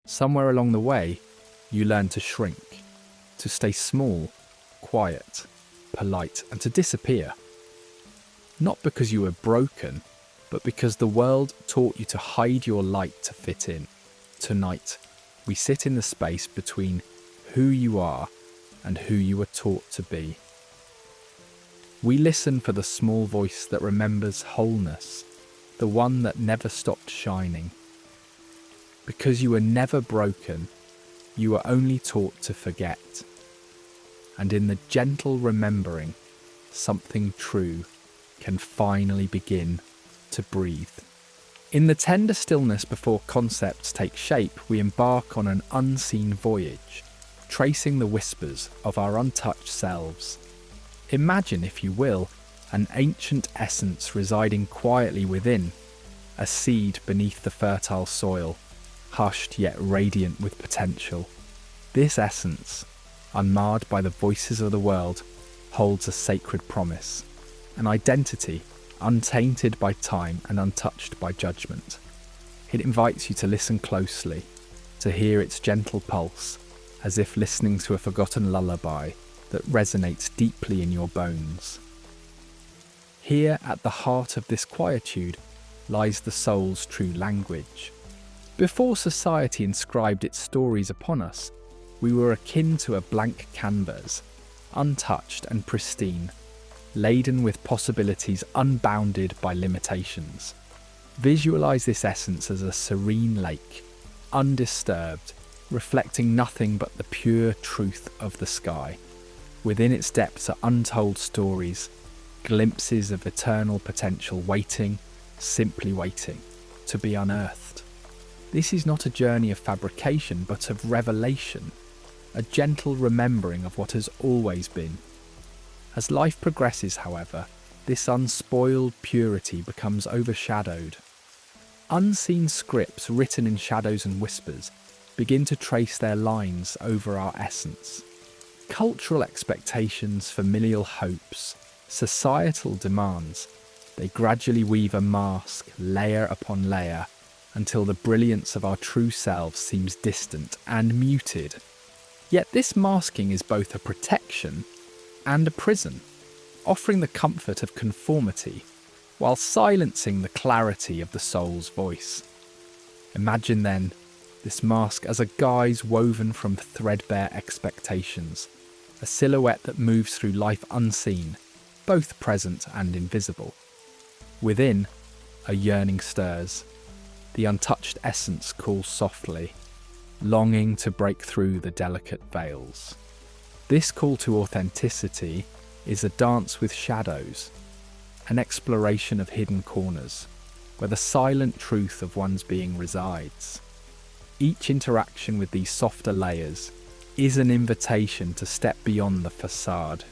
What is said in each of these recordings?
Somewhere along the way, you learn to shrink, to stay small, quiet, polite, and to disappear. Not because you were broken, but because the world taught you to hide your light to fit in. Tonight, we sit in the space between who you are and who you were taught to be. We listen for the small voice that remembers wholeness, the one that never stopped shining. Because you were never broken, you were only taught to forget. And in the gentle remembering, something true can finally begin to breathe. In the tender stillness before concepts take shape, we embark on an unseen voyage, tracing the whispers of our untouched selves. Imagine, if you will, an ancient essence residing quietly within, a seed beneath the fertile soil, hushed yet radiant with potential. This essence, unmarred by the voices of the world, holds a sacred promise, an identity untainted by time and untouched by judgment. It invites you to listen closely, to hear its gentle pulse, as if listening to a forgotten lullaby that resonates deeply in your bones. Here, at the heart of this quietude, lies the soul's true language. Before society inscribed its stories upon us, we were akin to a blank canvas, untouched and pristine, laden with possibilities unbounded by limitations. Visualize this essence as a serene lake, undisturbed, reflecting nothing but the pure truth of the sky. Within its depths are untold stories, glimpses of eternal potential waiting, simply waiting, to be unearthed. This is not a journey of fabrication, but of revelation, a gentle remembering of what has always been. As life progresses, however, this unspoiled purity becomes overshadowed. Unseen scripts written in shadows and whispers begin to trace their lines over our essence. Cultural expectations, familial hopes, societal demands, they gradually weave a mask, layer upon layer, until the brilliance of our true selves seems distant and muted. Yet this masking is both a protection and a prison, offering the comfort of conformity while silencing the clarity of the soul's voice. Imagine then this mask as a guise woven from threadbare expectations, a silhouette that moves through life unseen, both present and invisible. Within, a yearning stirs. The untouched essence calls softly, longing to break through the delicate veils. This call to authenticity is a dance with shadows, an exploration of hidden corners, where the silent truth of one's being resides. Each interaction with these softer layers is an invitation to step beyond the facade,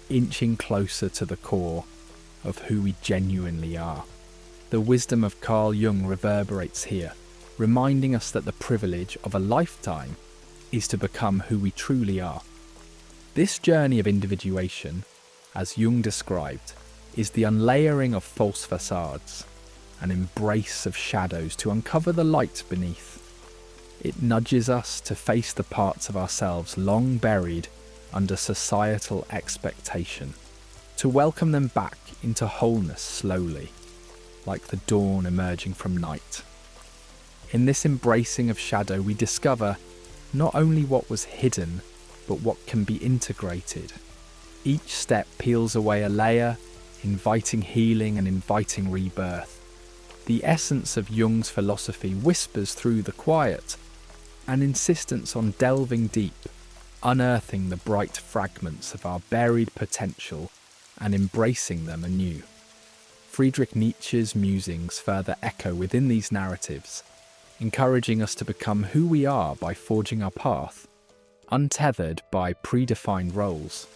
inching closer to the core of who we genuinely are. The wisdom of Carl Jung reverberates here, reminding us that the privilege of a lifetime is to become who we truly are. This journey of individuation, as Jung described, is the unlayering of false facades, an embrace of shadows to uncover the light beneath. It nudges us to face the parts of ourselves long buried under societal expectation, to welcome them back into wholeness slowly, like the dawn emerging from night. In this embracing of shadow, we discover not only what was hidden, but what can be integrated. Each step peels away a layer, inviting healing and inviting rebirth. The essence of Jung's philosophy whispers through the quiet, an insistence on delving deep, unearthing the bright fragments of our buried potential and embracing them anew. Friedrich Nietzsche's musings further echo within these narratives, encouraging us to become who we are by forging our path, untethered by predefined roles.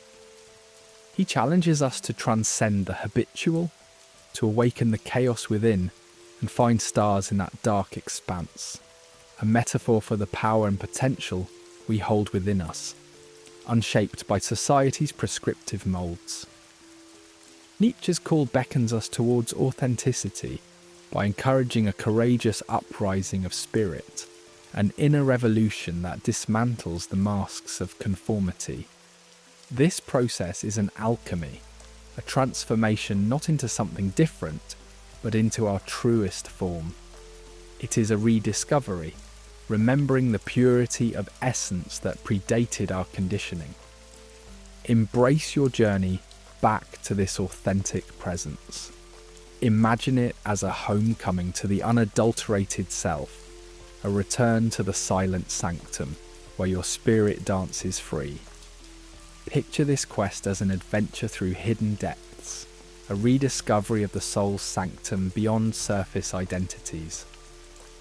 He challenges us to transcend the habitual, to awaken the chaos within and find stars in that dark expanse, a metaphor for the power and potential we hold within us, unshaped by society's prescriptive moulds. Nietzsche's call beckons us towards authenticity by encouraging a courageous uprising of spirit, an inner revolution that dismantles the masks of conformity. This process is an alchemy, a transformation not into something different, but into our truest form. It is a rediscovery, remembering the purity of essence that predated our conditioning. Embrace your journey back to this authentic presence. Imagine it as a homecoming to the unadulterated self, a return to the silent sanctum where your spirit dances free. Picture this quest as an adventure through hidden depths, a rediscovery of the soul's sanctum beyond surface identities.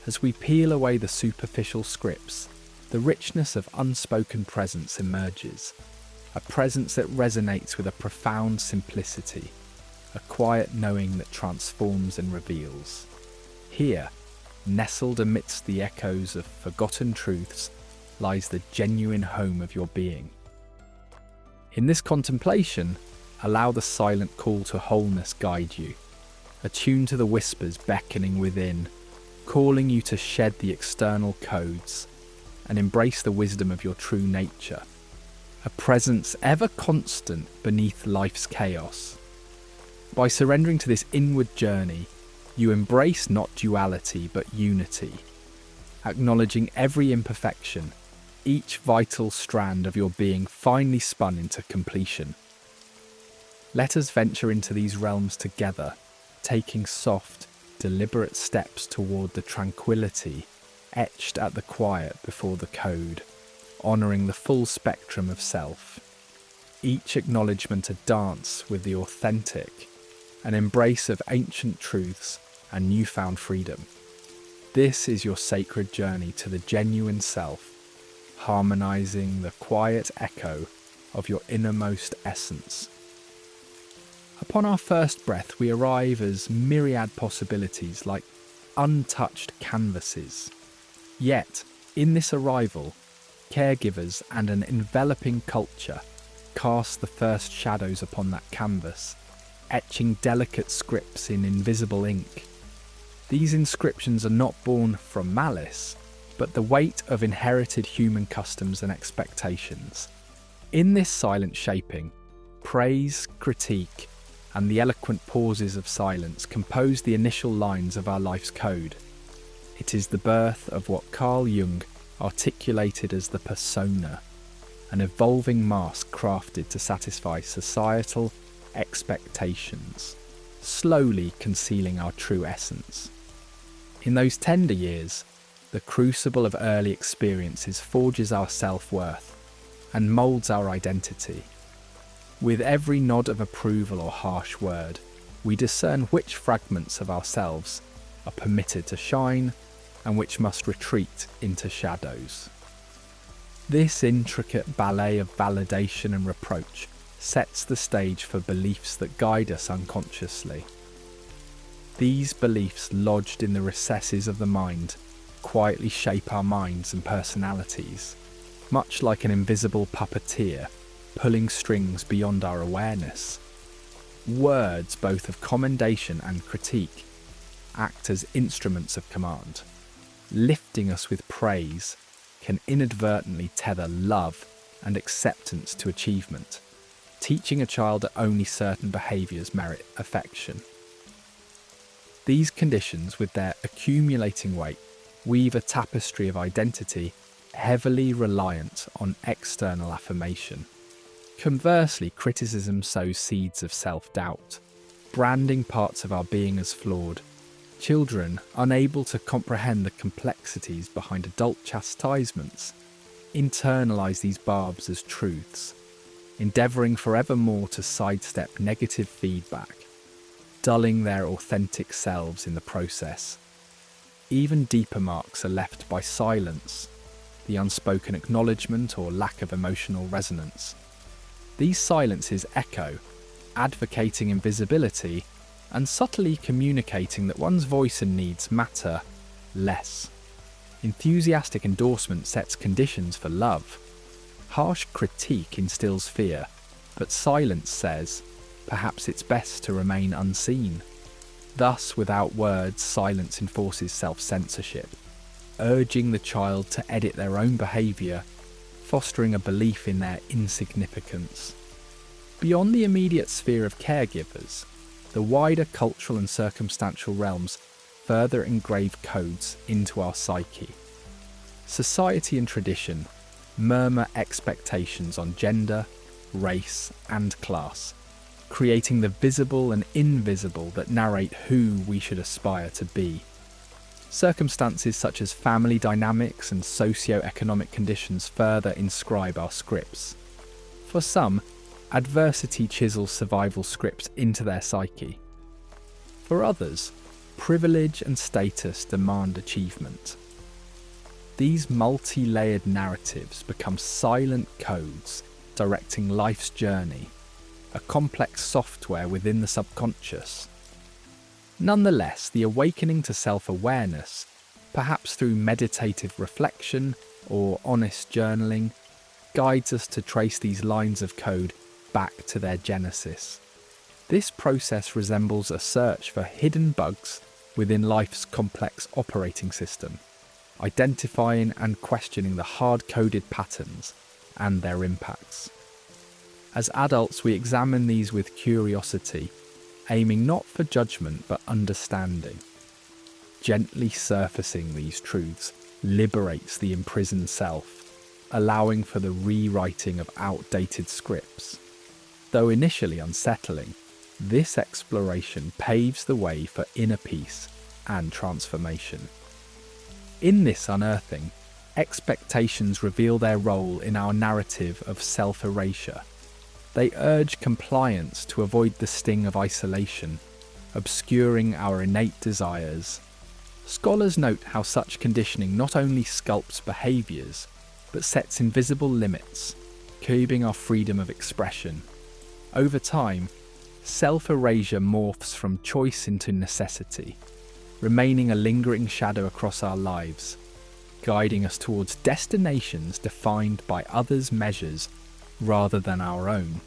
As we peel away the superficial scripts, the richness of unspoken presence emerges, a presence that resonates with a profound simplicity, a quiet knowing that transforms and reveals. Here, nestled amidst the echoes of forgotten truths, lies the genuine home of your being. In this contemplation, allow the silent call to wholeness guide you, attune to the whispers beckoning within, calling you to shed the external codes and embrace the wisdom of your true nature, a presence ever constant beneath life's chaos. By surrendering to this inward journey, you embrace not duality but unity, acknowledging every imperfection, each vital strand of your being finely spun into completion. Let us venture into these realms together, taking soft, deliberate steps toward the tranquility etched at the quiet before the code, honouring the full spectrum of self. Each acknowledgement a dance with the authentic, an embrace of ancient truths and newfound freedom. This is your sacred journey to the genuine self, harmonizing the quiet echo of your innermost essence. Upon our first breath, we arrive as myriad possibilities like untouched canvases. Yet, in this arrival, caregivers and an enveloping culture cast the first shadows upon that canvas, etching delicate scripts in invisible ink. These inscriptions are not born from malice, but the weight of inherited human customs and expectations. In this silent shaping, praise, critique, and the eloquent pauses of silence compose the initial lines of our life's code. It is the birth of what Carl Jung articulated as the persona, an evolving mask crafted to satisfy societal expectations, slowly concealing our true essence. In those tender years, the crucible of early experiences forges our self-worth and moulds our identity. With every nod of approval or harsh word, we discern which fragments of ourselves are permitted to shine and which must retreat into shadows. This intricate ballet of validation and reproach sets the stage for beliefs that guide us unconsciously. These beliefs, lodged in the recesses of the mind, quietly shape our minds and personalities, much like an invisible puppeteer pulling strings beyond our awareness. Words, both of commendation and critique, act as instruments of command. Lifting us with praise can inadvertently tether love and acceptance to achievement, teaching a child that only certain behaviours merit affection. These conditions, with their accumulating weight, weave a tapestry of identity heavily reliant on external affirmation. Conversely, criticism sows seeds of self-doubt, branding parts of our being as flawed. Children, unable to comprehend the complexities behind adult chastisements, internalise these barbs as truths, endeavouring forevermore to sidestep negative feedback, dulling their authentic selves in the process. Even deeper marks are left by silence, the unspoken acknowledgement or lack of emotional resonance. These silences echo, advocating invisibility and subtly communicating that one's voice and needs matter less. Enthusiastic endorsement sets conditions for love. Harsh critique instills fear, but silence says, perhaps it's best to remain unseen. Thus, without words, silence enforces self-censorship. urging the child to edit their own behaviour, fostering a belief in their insignificance. Beyond the immediate sphere of caregivers, the wider cultural and circumstantial realms further engrave codes into our psyche. Society and tradition murmur expectations on gender, race, and class, creating the visible and invisible that narrate who we should aspire to be. Circumstances such as family dynamics and socio-economic conditions further inscribe our scripts. For some, adversity chisels survival scripts into their psyche. For others, privilege and status demand achievement. These multi-layered narratives become silent codes directing life's journey, a complex software within the subconscious. Nonetheless, the awakening to self-awareness, perhaps through meditative reflection or honest journaling, guides us to trace these lines of code back to their genesis. This process resembles a search for hidden bugs within life's complex operating system, identifying and questioning the hard-coded patterns and their impacts. As adults, we examine these with curiosity, aiming not for judgment but understanding. Gently surfacing these truths liberates the imprisoned self, allowing for the rewriting of outdated scripts. Though initially unsettling, this exploration paves the way for inner peace and transformation. In this unearthing, expectations reveal their role in our narrative of self-erasure. They urge compliance to avoid the sting of isolation, obscuring our innate desires. Scholars note how such conditioning not only sculpts behaviours, but sets invisible limits, curbing our freedom of expression. Over time, self-erasure morphs from choice into necessity, remaining a lingering shadow across our lives, guiding us towards destinations defined by others' measures rather than our own.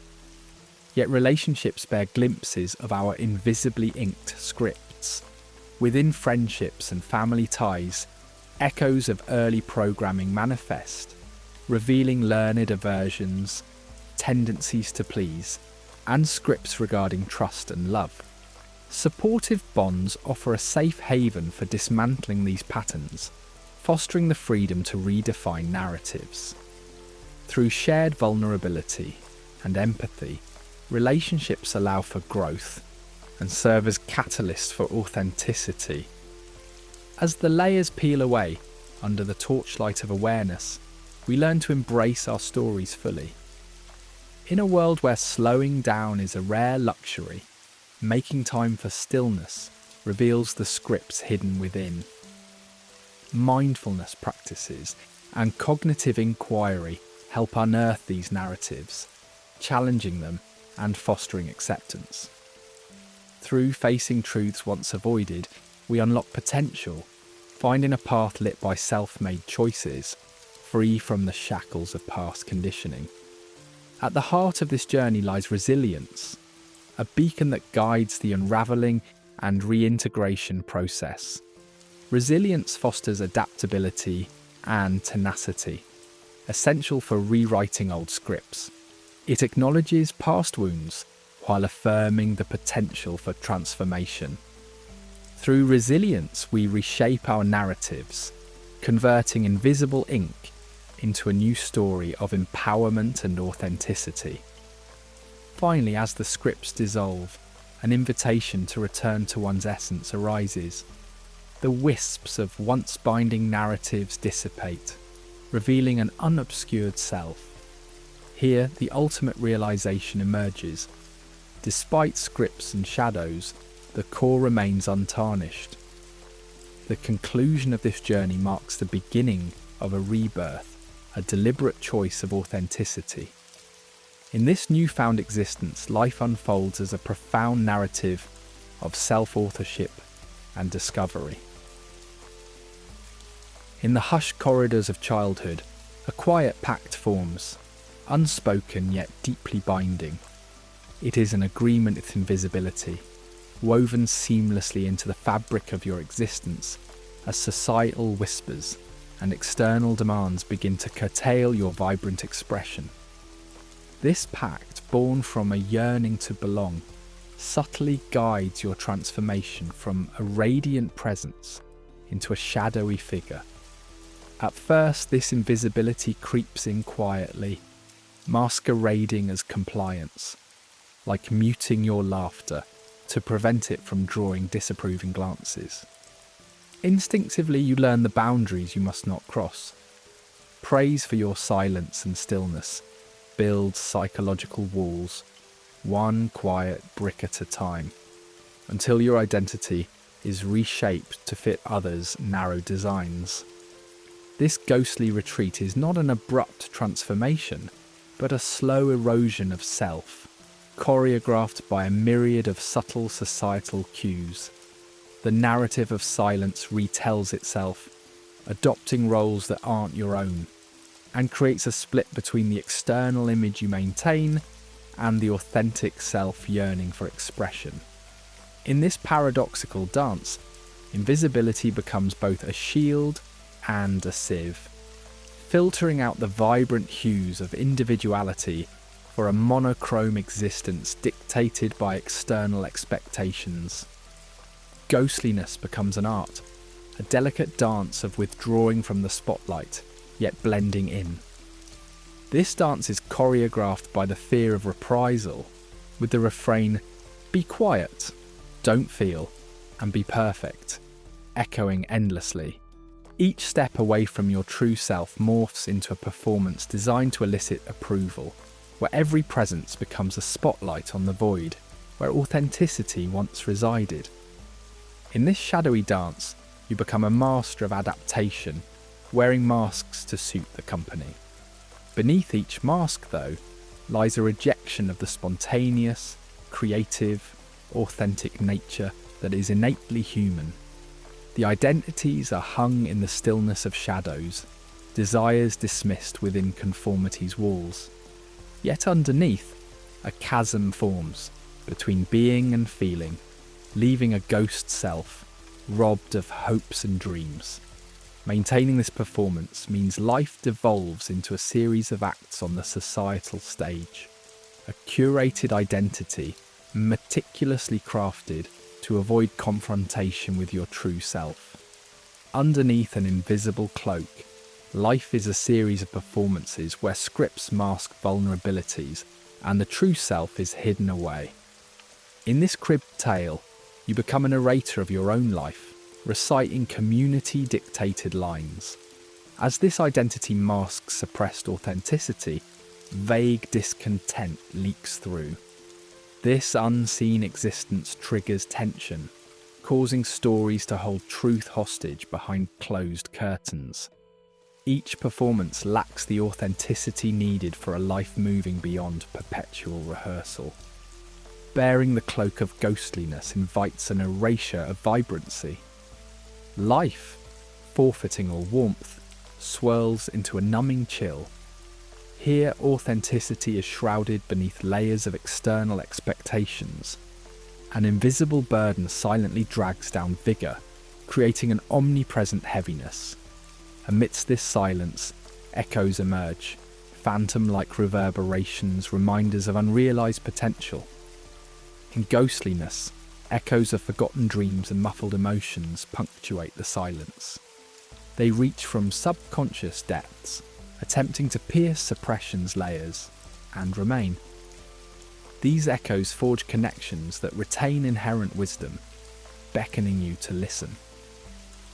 Yet relationships bear glimpses of our invisibly inked scripts. Within friendships and family ties, echoes of early programming manifest, revealing learned aversions, tendencies to please, and scripts regarding trust and love. Supportive bonds offer a safe haven for dismantling these patterns, fostering the freedom to redefine narratives. Through shared vulnerability and empathy, relationships allow for growth and serve as catalysts for authenticity. As the layers peel away under the torchlight of awareness, we learn to embrace our stories fully. In a world where slowing down is a rare luxury, making time for stillness reveals the scripts hidden within. Mindfulness practices and cognitive inquiry help unearth these narratives, challenging them and fostering acceptance. Through facing truths once avoided, we unlock potential, finding a path lit by self-made choices, free from the shackles of past conditioning. At the heart of this journey lies resilience, a beacon that guides the unravelling and reintegration process. Resilience fosters adaptability and tenacity, essential for rewriting old scripts. It acknowledges past wounds while affirming the potential for transformation. Through resilience, we reshape our narratives, converting invisible ink into a new story of empowerment and authenticity. Finally, as the scripts dissolve, an invitation to return to one's essence arises. The wisps of once-binding narratives dissipate, revealing an unobscured self. Here, the ultimate realization emerges. Despite scripts and shadows, the core remains untarnished. The conclusion of this journey marks the beginning of a rebirth, a deliberate choice of authenticity. In this newfound existence, life unfolds as a profound narrative of self-authorship and discovery. In the hushed corridors of childhood, a quiet pact forms, unspoken yet deeply binding. It is an agreement with invisibility, woven seamlessly into the fabric of your existence, as societal whispers and external demands begin to curtail your vibrant expression. This pact, born from a yearning to belong, subtly guides your transformation from a radiant presence into a shadowy figure. At first, this invisibility creeps in quietly, masquerading as compliance, like muting your laughter to prevent it from drawing disapproving glances. Instinctively, you learn the boundaries you must not cross. Praise for your silence and stillness builds psychological walls, one quiet brick at a time, until your identity is reshaped to fit others' narrow designs. This ghostly retreat is not an abrupt transformation, but a slow erosion of self, choreographed by a myriad of subtle societal cues. The narrative of silence retells itself, adopting roles that aren't your own, and creates a split between the external image you maintain and the authentic self yearning for expression. In this paradoxical dance, invisibility becomes both a shield and a sieve, filtering out the vibrant hues of individuality for a monochrome existence dictated by external expectations. Ghostliness becomes an art, a delicate dance of withdrawing from the spotlight, yet blending in. This dance is choreographed by the fear of reprisal, with the refrain, "Be quiet, don't feel, and be perfect," echoing endlessly. Each step away from your true self morphs into a performance designed to elicit approval, where every presence becomes a spotlight on the void, where authenticity once resided. In this shadowy dance, you become a master of adaptation, wearing masks to suit the company. Beneath each mask, though, lies a rejection of the spontaneous, creative, authentic nature that is innately human. The identities are hung in the stillness of shadows, desires dismissed within conformity's walls. Yet underneath, a chasm forms between being and feeling, leaving a ghost self, robbed of hopes and dreams. Maintaining this performance means life devolves into a series of acts on the societal stage, a curated identity meticulously crafted to avoid confrontation with your true self. Underneath an invisible cloak, life is a series of performances where scripts mask vulnerabilities and the true self is hidden away. In this cribbed tale, you become a narrator of your own life, reciting community-dictated lines. As this identity masks suppressed authenticity, vague discontent leaks through. This unseen existence triggers tension, causing stories to hold truth hostage behind closed curtains. Each performance lacks the authenticity needed for a life moving beyond perpetual rehearsal. Bearing the cloak of ghostliness invites an erasure of vibrancy. Life, forfeiting all warmth, swirls into a numbing chill. Here, authenticity is shrouded beneath layers of external expectations. An invisible burden silently drags down vigour, creating an omnipresent heaviness. Amidst this silence, echoes emerge, phantom-like reverberations, reminders of unrealised potential. In ghostliness, echoes of forgotten dreams and muffled emotions punctuate the silence. They reach from subconscious depths, attempting to pierce suppression's layers, and remain. These echoes forge connections that retain inherent wisdom, beckoning you to listen.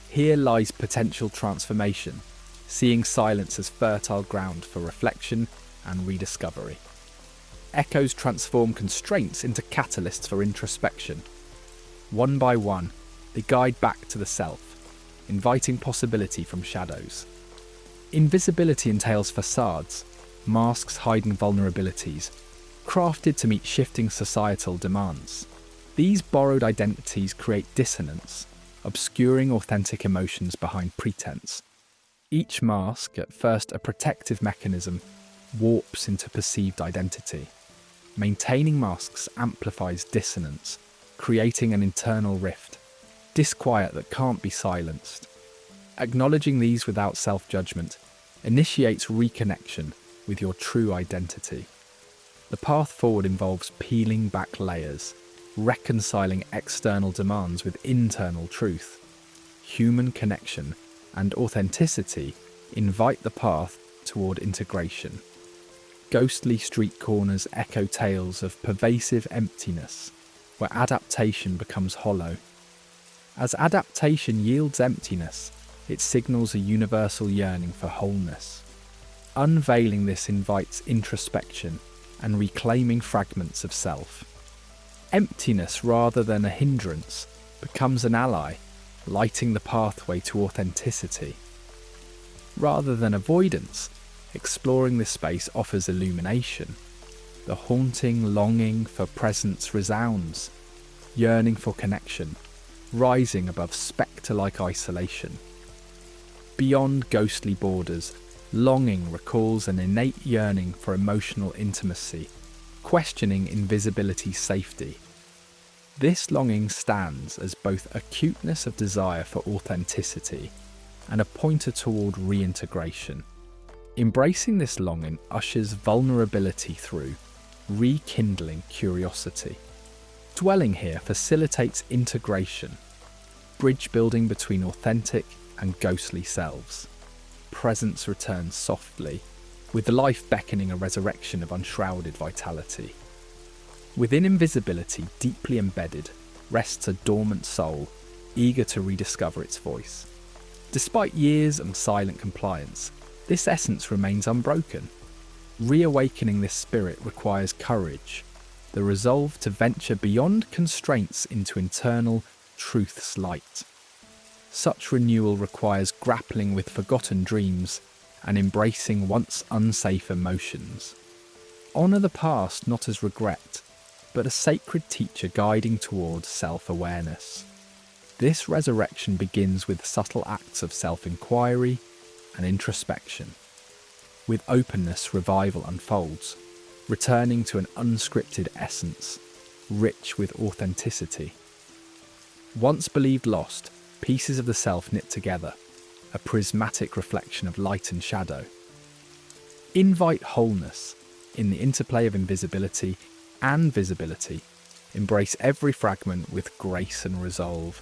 Here lies potential transformation, seeing silence as fertile ground for reflection and rediscovery. Echoes transform constraints into catalysts for introspection. One by one, they guide back to the self, inviting possibility from shadows. Invisibility entails facades, masks hiding vulnerabilities, crafted to meet shifting societal demands. These borrowed identities create dissonance, obscuring authentic emotions behind pretense. Each mask, at first a protective mechanism, warps into perceived identity. Maintaining masks amplifies dissonance, creating an internal rift, disquiet that can't be silenced. Acknowledging these without self-judgment initiates reconnection with your true identity. The path forward involves peeling back layers, reconciling external demands with internal truth. Human connection and authenticity invite the path toward integration. Ghostly street corners echo tales of pervasive emptiness, where adaptation becomes hollow. As adaptation yields emptiness, it signals a universal yearning for wholeness. Unveiling this invites introspection and reclaiming fragments of self. Emptiness, rather than a hindrance, becomes an ally, lighting the pathway to authenticity. Rather than avoidance, exploring this space offers illumination. The haunting longing for presence resounds, yearning for connection, rising above spectre-like isolation. Beyond ghostly borders, longing recalls an innate yearning for emotional intimacy, questioning invisibility's safety. This longing stands as both acuteness of desire for authenticity and a pointer toward reintegration. Embracing this longing ushers vulnerability through, rekindling curiosity. Dwelling here facilitates integration, bridge building between authentic and ghostly selves. Presence returns softly, with life beckoning a resurrection of unshrouded vitality. Within invisibility, deeply embedded, rests a dormant soul, eager to rediscover its voice. Despite years of silent compliance, this essence remains unbroken. Reawakening this spirit requires courage, the resolve to venture beyond constraints into internal truth's light. Such renewal requires grappling with forgotten dreams and embracing once unsafe emotions. Honour the past not as regret, but a sacred teacher guiding towards self-awareness. This resurrection begins with subtle acts of self-inquiry and introspection. With openness, revival unfolds, returning to an unscripted essence, rich with authenticity. Once believed lost, pieces of the self knit together, a prismatic reflection of light and shadow. Invite wholeness in the interplay of invisibility and visibility. Embrace every fragment with grace and resolve.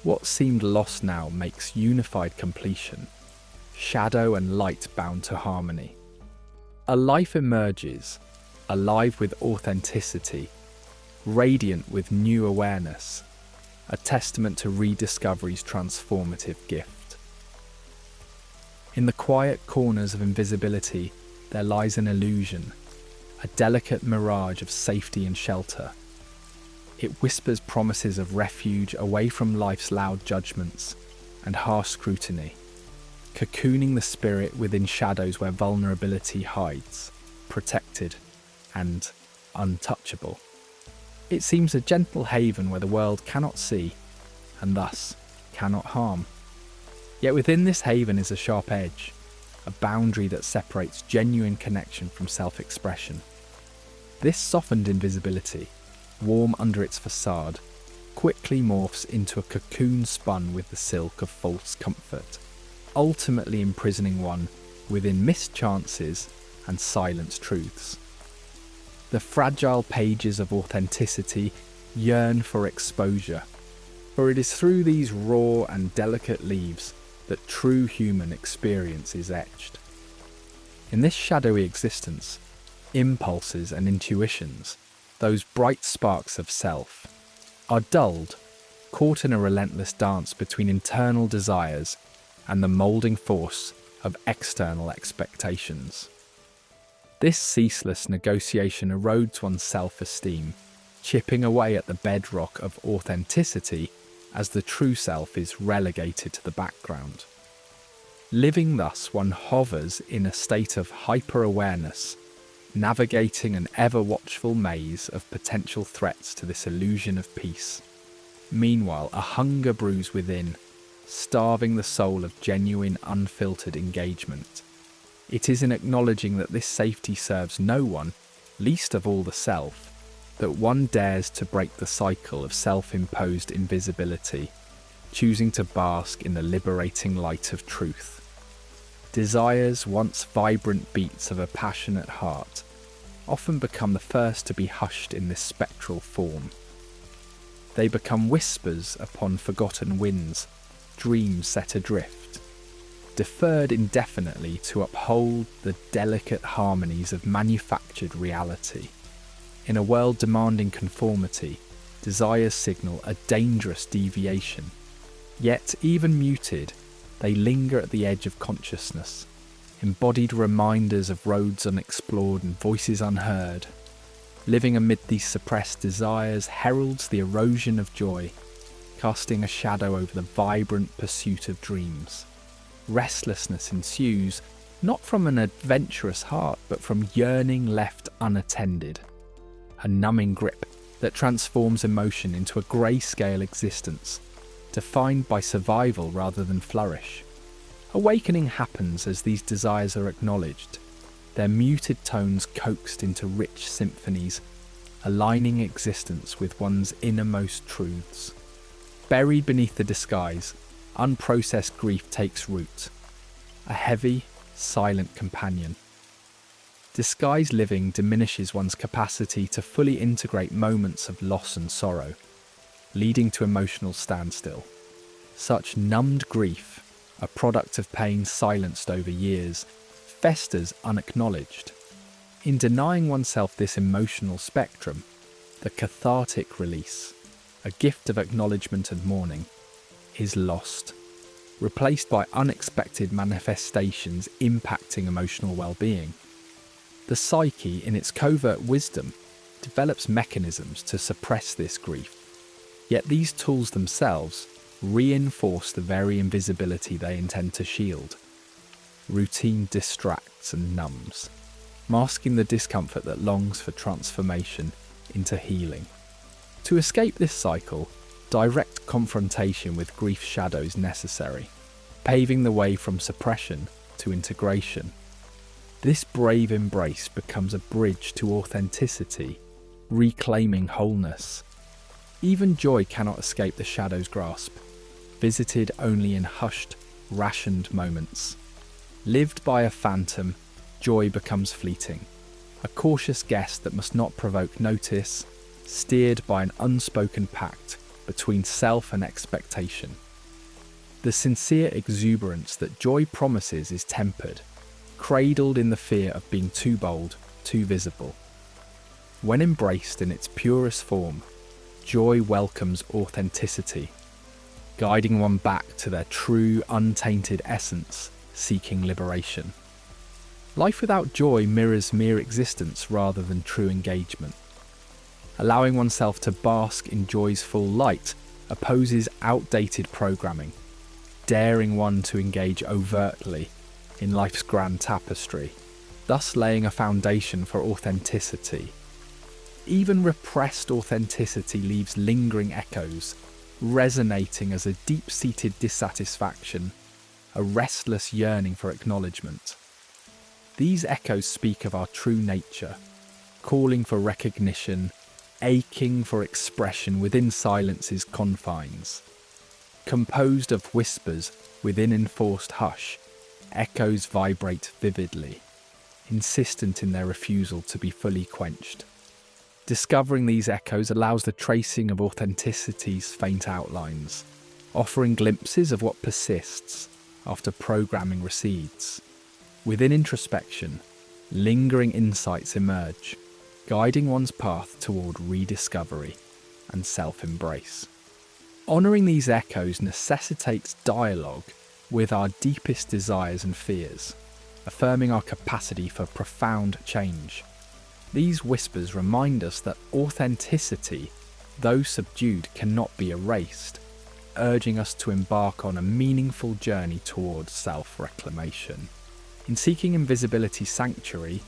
What seemed lost now makes unified completion, shadow and light bound to harmony. A life emerges, alive with authenticity, radiant with new awareness, a testament to rediscovery's transformative gift. In the quiet corners of invisibility, there lies an illusion, a delicate mirage of safety and shelter. It whispers promises of refuge away from life's loud judgments and harsh scrutiny, cocooning the spirit within shadows where vulnerability hides, protected and untouchable. It seems a gentle haven where the world cannot see, and thus cannot harm. Yet within this haven is a sharp edge, a boundary that separates genuine connection from self-expression. This softened invisibility, warm under its facade, quickly morphs into a cocoon spun with the silk of false comfort, ultimately imprisoning one within missed chances and silenced truths. The fragile pages of authenticity yearn for exposure, for it is through these raw and delicate leaves that true human experience is etched. In this shadowy existence, impulses and intuitions, those bright sparks of self, are dulled, caught in a relentless dance between internal desires and the moulding force of external expectations. This ceaseless negotiation erodes one's self-esteem, chipping away at the bedrock of authenticity as the true self is relegated to the background. Living thus, one hovers in a state of hyper-awareness, navigating an ever-watchful maze of potential threats to this illusion of peace. Meanwhile, a hunger brews within, starving the soul of genuine, unfiltered engagement. It is in acknowledging that this safety serves no one, least of all the self, that one dares to break the cycle of self-imposed invisibility, choosing to bask in the liberating light of truth. Desires, once vibrant beats of a passionate heart, often become the first to be hushed in this spectral form. They become whispers upon forgotten winds, dreams set adrift, deferred indefinitely to uphold the delicate harmonies of manufactured reality. In a world demanding conformity, desires signal a dangerous deviation. Yet, even muted, they linger at the edge of consciousness, embodied reminders of roads unexplored and voices unheard. Living amid these suppressed desires heralds the erosion of joy, casting a shadow over the vibrant pursuit of dreams. Restlessness ensues, not from an adventurous heart, but from yearning left unattended. A numbing grip that transforms emotion into a grey-scale existence, defined by survival rather than flourish. Awakening happens as these desires are acknowledged, their muted tones coaxed into rich symphonies, aligning existence with one's innermost truths. Buried beneath the disguise, unprocessed grief takes root, a heavy, silent companion. Disguised living diminishes one's capacity to fully integrate moments of loss and sorrow, leading to emotional standstill. Such numbed grief, a product of pain silenced over years, festers unacknowledged. In denying oneself this emotional spectrum, the cathartic release, a gift of acknowledgement and mourning, is lost, replaced by unexpected manifestations impacting emotional well-being. The psyche, in its covert wisdom, develops mechanisms to suppress this grief, yet these tools themselves reinforce the very invisibility they intend to shield. Routine distracts and numbs, masking the discomfort that longs for transformation into healing. To escape this cycle, direct confrontation with grief's shadow is necessary, paving the way from suppression to integration. This brave embrace becomes a bridge to authenticity, reclaiming wholeness. Even joy cannot escape the shadow's grasp, visited only in hushed, rationed moments. Lived by a phantom, joy becomes fleeting, a cautious guest that must not provoke notice, steered by an unspoken pact between self and expectation. The sincere exuberance that joy promises is tempered, cradled in the fear of being too bold, too visible. When embraced in its purest form, joy welcomes authenticity, guiding one back to their true, untainted essence, seeking liberation. Life without joy mirrors mere existence rather than true engagement. Allowing oneself to bask in joy's full light opposes outdated programming, daring one to engage overtly in life's grand tapestry, thus laying a foundation for authenticity. Even repressed authenticity leaves lingering echoes, resonating as a deep-seated dissatisfaction, a restless yearning for acknowledgement. These echoes speak of our true nature, calling for recognition, aching for expression within silence's confines. Composed of whispers within enforced hush, echoes vibrate vividly, insistent in their refusal to be fully quenched. Discovering these echoes allows the tracing of authenticity's faint outlines, offering glimpses of what persists after programming recedes. Within introspection, lingering insights emerge, guiding one's path toward rediscovery and self-embrace. Honouring these echoes necessitates dialogue with our deepest desires and fears, affirming our capacity for profound change. These whispers remind us that authenticity, though subdued, cannot be erased, urging us to embark on a meaningful journey towards self-reclamation. In seeking invisibility's sanctuary,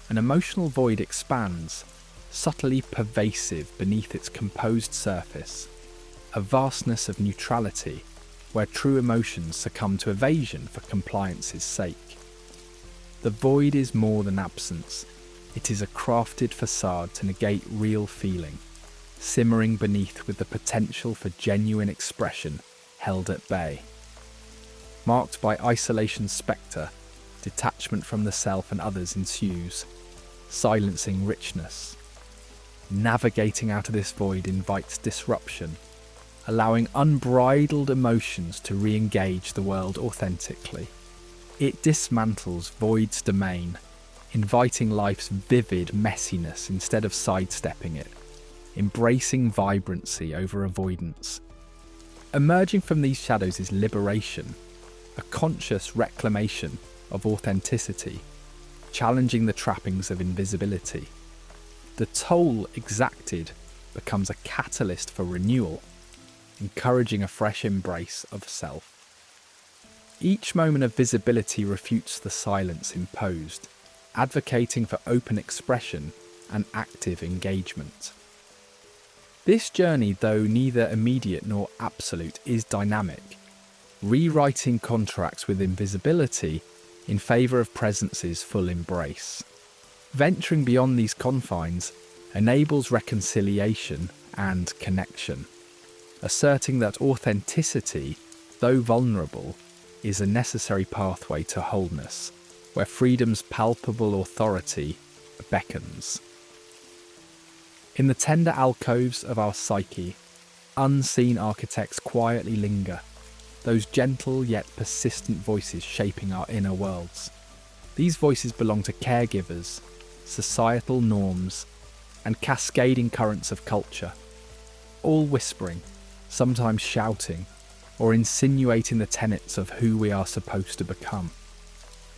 an emotional void expands, subtly pervasive beneath its composed surface, a vastness of neutrality where true emotions succumb to evasion for compliance's sake. The void is more than absence. It is a crafted facade to negate real feeling, simmering beneath with the potential for genuine expression held at bay. Marked by isolation's spectre, detachment from the self and others ensues, silencing richness. Navigating out of this void invites disruption, allowing unbridled emotions to re-engage the world authentically. It dismantles void's domain, inviting life's vivid messiness instead of sidestepping it, embracing vibrancy over avoidance. Emerging from these shadows is liberation, a conscious reclamation of authenticity, challenging the trappings of invisibility. The toll exacted becomes a catalyst for renewal, encouraging a fresh embrace of self. Each moment of visibility refutes the silence imposed, advocating for open expression and active engagement. This journey, though neither immediate nor absolute, is dynamic, rewriting contracts with invisibility in favour of presence's full embrace. Venturing beyond these confines enables reconciliation and connection, asserting that authenticity, though vulnerable, is a necessary pathway to wholeness, where freedom's palpable authority beckons. In the tender alcoves of our psyche, unseen architects quietly linger, those gentle yet persistent voices shaping our inner worlds. These voices belong to caregivers, societal norms, and cascading currents of culture, all whispering, sometimes shouting, or insinuating the tenets of who we are supposed to become.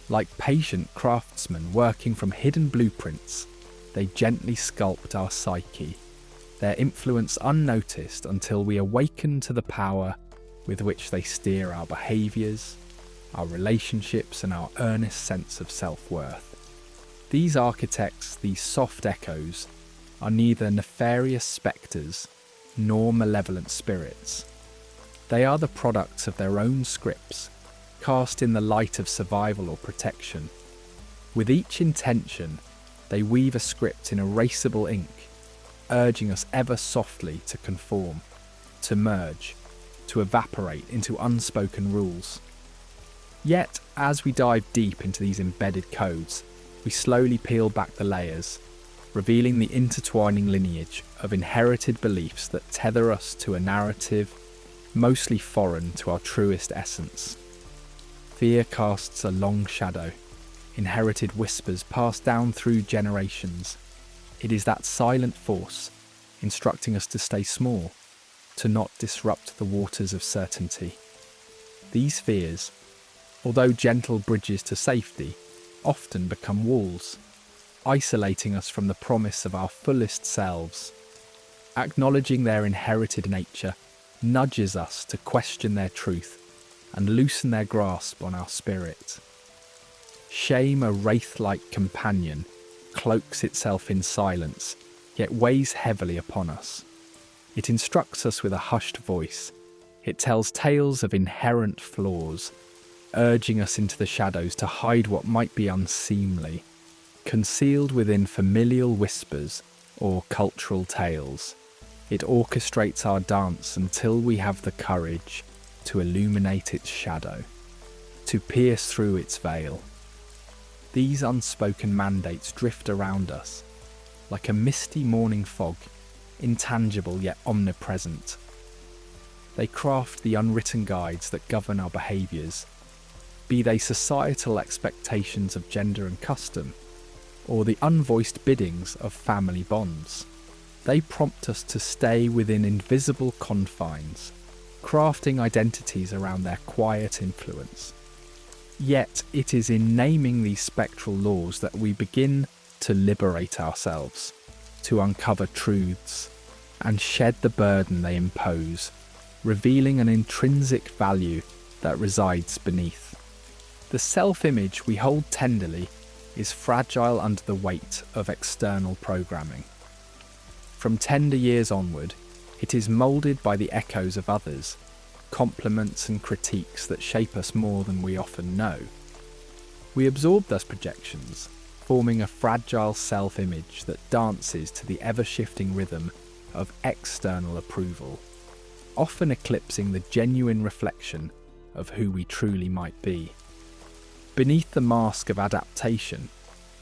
Like patient craftsmen working from hidden blueprints, they gently sculpt our psyche, their influence unnoticed until we awaken to the power with which they steer our behaviours, our relationships, and our earnest sense of self-worth. These architects, these soft echoes, are neither nefarious spectres nor malevolent spirits. They are the products of their own scripts, cast in the light of survival or protection. With each intention, they weave a script in erasable ink, urging us ever softly to conform, to merge, to evaporate into unspoken rules. Yet, as we dive deep into these embedded codes, we slowly peel back the layers, revealing the intertwining lineage of inherited beliefs that tether us to a narrative mostly foreign to our truest essence. Fear casts a long shadow, inherited whispers passed down through generations. It is that silent force, instructing us to stay small, to not disrupt the waters of certainty. These fears, although gentle bridges to safety, often become walls, isolating us from the promise of our fullest selves. Acknowledging their inherited nature nudges us to question their truth and loosen their grasp on our spirit. Shame, a wraith-like companion, cloaks itself in silence, yet weighs heavily upon us. It instructs us with a hushed voice. It tells tales of inherent flaws, urging us into the shadows to hide what might be unseemly, concealed within familial whispers or cultural tales. It orchestrates our dance until we have the courage to illuminate its shadow, to pierce through its veil. These unspoken mandates drift around us, like a misty morning fog, intangible yet omnipresent. They craft the unwritten guides that govern our behaviours, be they societal expectations of gender and custom, or the unvoiced biddings of family bonds. They prompt us to stay within invisible confines, crafting identities around their quiet influence. Yet it is in naming these spectral laws that we begin to liberate ourselves, to uncover truths, and shed the burden they impose, revealing an intrinsic value that resides beneath. The self-image we hold tenderly is fragile under the weight of external programming. From tender years onward, it is moulded by the echoes of others, compliments and critiques that shape us more than we often know. We absorb those projections, forming a fragile self-image that dances to the ever-shifting rhythm of external approval, often eclipsing the genuine reflection of who we truly might be. Beneath the mask of adaptation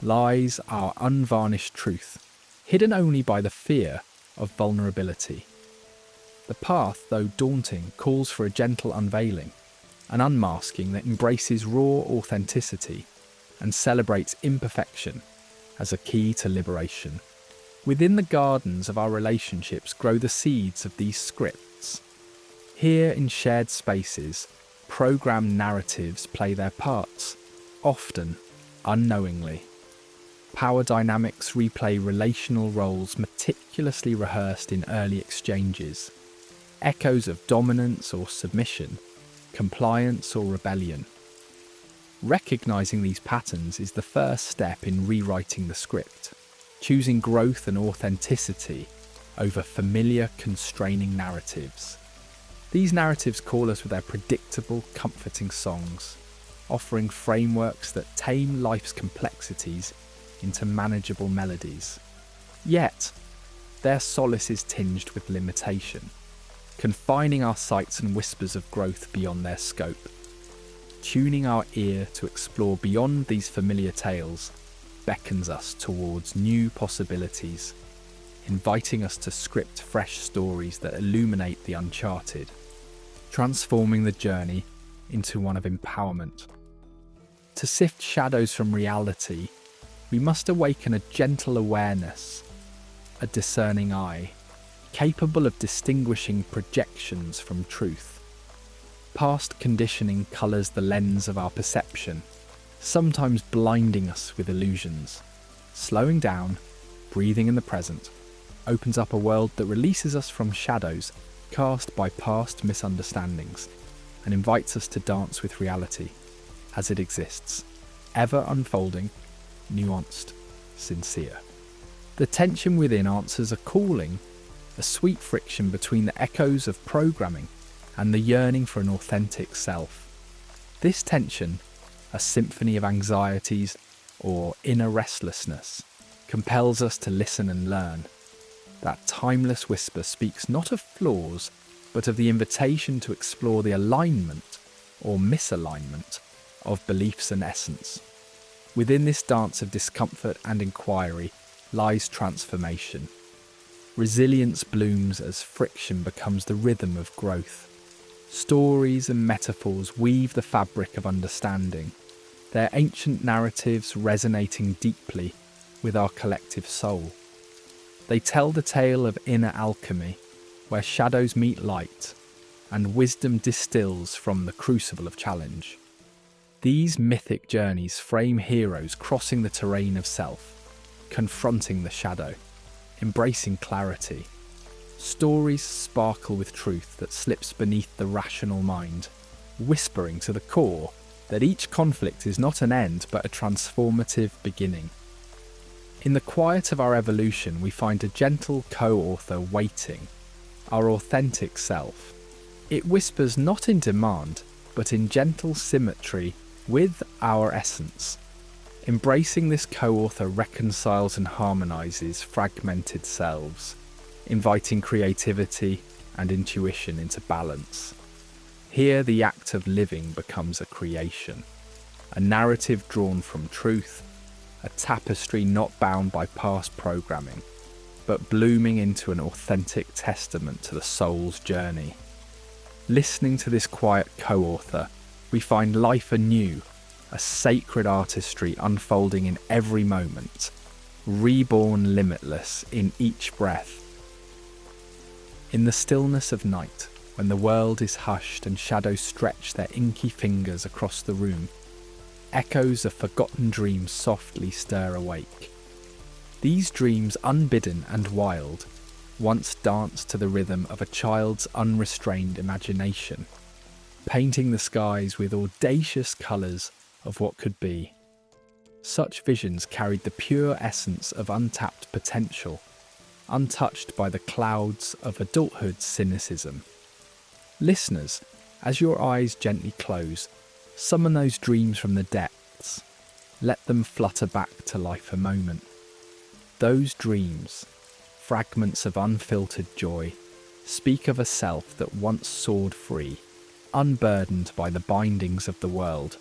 lies our unvarnished truth, hidden only by the fear of vulnerability. The path, though daunting, calls for a gentle unveiling, an unmasking that embraces raw authenticity and celebrates imperfection as a key to liberation. Within the gardens of our relationships grow the seeds of these scripts. Here in shared spaces, programmed narratives play their parts, often unknowingly. Power dynamics replay relational roles meticulously rehearsed in early exchanges, echoes of dominance or submission, compliance or rebellion. Recognizing these patterns is the first step in rewriting the script, choosing growth and authenticity over familiar, constraining narratives. These narratives call us with their predictable, comforting songs, offering frameworks that tame life's complexities into manageable melodies. Yet, their solace is tinged with limitation, confining our sights and whispers of growth beyond their scope. Tuning our ear to explore beyond these familiar tales beckons us towards new possibilities, inviting us to script fresh stories that illuminate the uncharted, transforming the journey into one of empowerment. To sift shadows from reality, we must awaken a gentle awareness, a discerning eye, capable of distinguishing projections from truth. Past conditioning colours the lens of our perception, sometimes blinding us with illusions. Slowing down, breathing in the present, opens up a world that releases us from shadows cast by past misunderstandings and invites us to dance with reality as it exists, ever unfolding, nuanced, sincere. The tension within answers a calling, a sweet friction between the echoes of programming and the yearning for an authentic self. This tension, a symphony of anxieties or inner restlessness, compels us to listen and learn. That timeless whisper speaks not of flaws, but of the invitation to explore the alignment or misalignment of beliefs and essence. Within this dance of discomfort and inquiry lies transformation. Resilience blooms as friction becomes the rhythm of growth. Stories and metaphors weave the fabric of understanding, their ancient narratives resonating deeply with our collective soul. They tell the tale of inner alchemy, where shadows meet light, and wisdom distills from the crucible of challenge. These mythic journeys frame heroes crossing the terrain of self, confronting the shadow, embracing clarity. Stories sparkle with truth that slips beneath the rational mind, whispering to the core that each conflict is not an end but a transformative beginning. In the quiet of our evolution, we find a gentle co-author waiting, our authentic self. It whispers not in demand, but in gentle symmetry with our essence. Embracing this co-author reconciles and harmonizes fragmented selves, inviting creativity and intuition into balance. Here the act of living becomes a creation, a narrative drawn from truth, a tapestry not bound by past programming, but blooming into an authentic testament to the soul's journey. Listening to this quiet co-author, we find life anew, a sacred artistry unfolding in every moment, reborn limitless in each breath. In the stillness of night, when the world is hushed and shadows stretch their inky fingers across the room, echoes of forgotten dreams softly stir awake. These dreams, unbidden and wild, once danced to the rhythm of a child's unrestrained imagination, painting the skies with audacious colours of what could be. Such visions carried the pure essence of untapped potential, untouched by the clouds of adulthood's cynicism. Listeners, as your eyes gently close, summon those dreams from the depths. Let them flutter back to life a moment. Those dreams, fragments of unfiltered joy, speak of a self that once soared free, unburdened by the bindings of the world.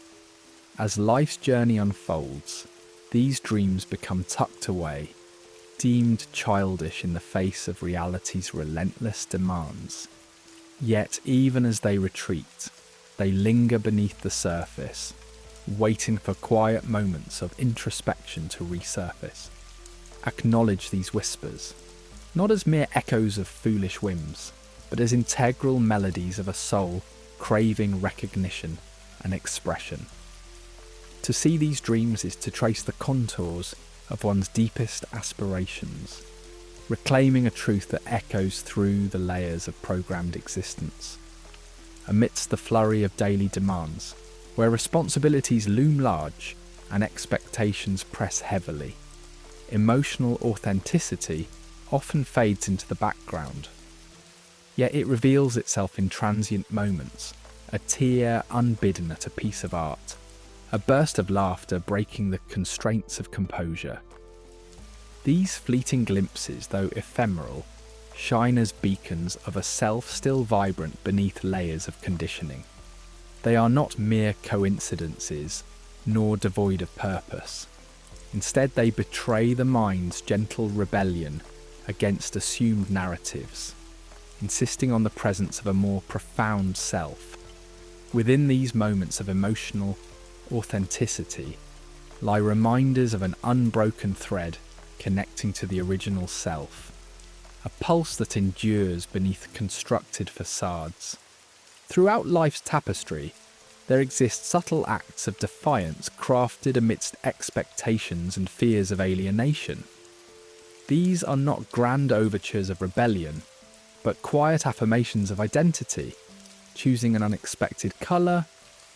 As life's journey unfolds, these dreams become tucked away, deemed childish in the face of reality's relentless demands. Yet even as they retreat, they linger beneath the surface, waiting for quiet moments of introspection to resurface. Acknowledge these whispers, not as mere echoes of foolish whims, but as integral melodies of a soul craving recognition and expression. To see these dreams is to trace the contours of one's deepest aspirations, reclaiming a truth that echoes through the layers of programmed existence. Amidst the flurry of daily demands, where responsibilities loom large and expectations press heavily, emotional authenticity often fades into the background. Yet it reveals itself in transient moments, a tear unbidden at a piece of art, a burst of laughter breaking the constraints of composure. These fleeting glimpses, though ephemeral, shine as beacons of a self still vibrant beneath layers of conditioning. They are not mere coincidences, nor devoid of purpose. Instead, they betray the mind's gentle rebellion against assumed narratives, insisting on the presence of a more profound self. Within these moments of emotional authenticity lie reminders of an unbroken thread connecting to the original self, a pulse that endures beneath constructed facades. Throughout life's tapestry, there exist subtle acts of defiance crafted amidst expectations and fears of alienation. These are not grand overtures of rebellion, but quiet affirmations of identity, choosing an unexpected colour,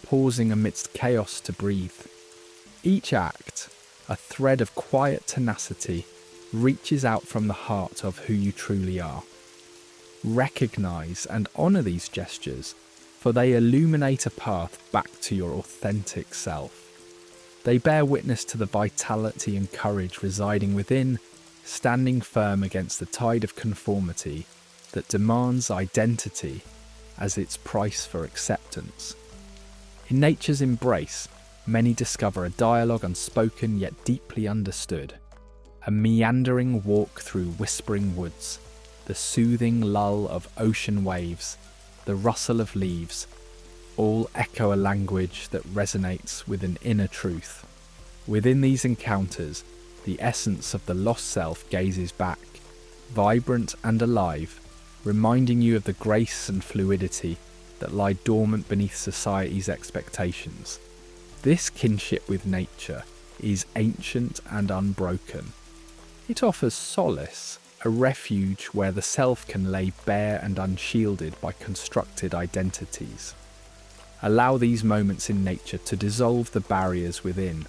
pausing amidst chaos to breathe. Each act, a thread of quiet tenacity, reaches out from the heart of who you truly are. Recognise and honour these gestures, for they illuminate a path back to your authentic self. They bear witness to the vitality and courage residing within, standing firm against the tide of conformity that demands identity as its price for acceptance. In nature's embrace, many discover a dialogue unspoken yet deeply understood, a meandering walk through whispering woods, the soothing lull of ocean waves, the rustle of leaves, all echo a language that resonates with an inner truth. Within these encounters, the essence of the lost self gazes back, vibrant and alive, reminding you of the grace and fluidity that lie dormant beneath society's expectations. This kinship with nature is ancient and unbroken. It offers solace, a refuge where the self can lay bare and unshielded by constructed identities. Allow these moments in nature to dissolve the barriers within,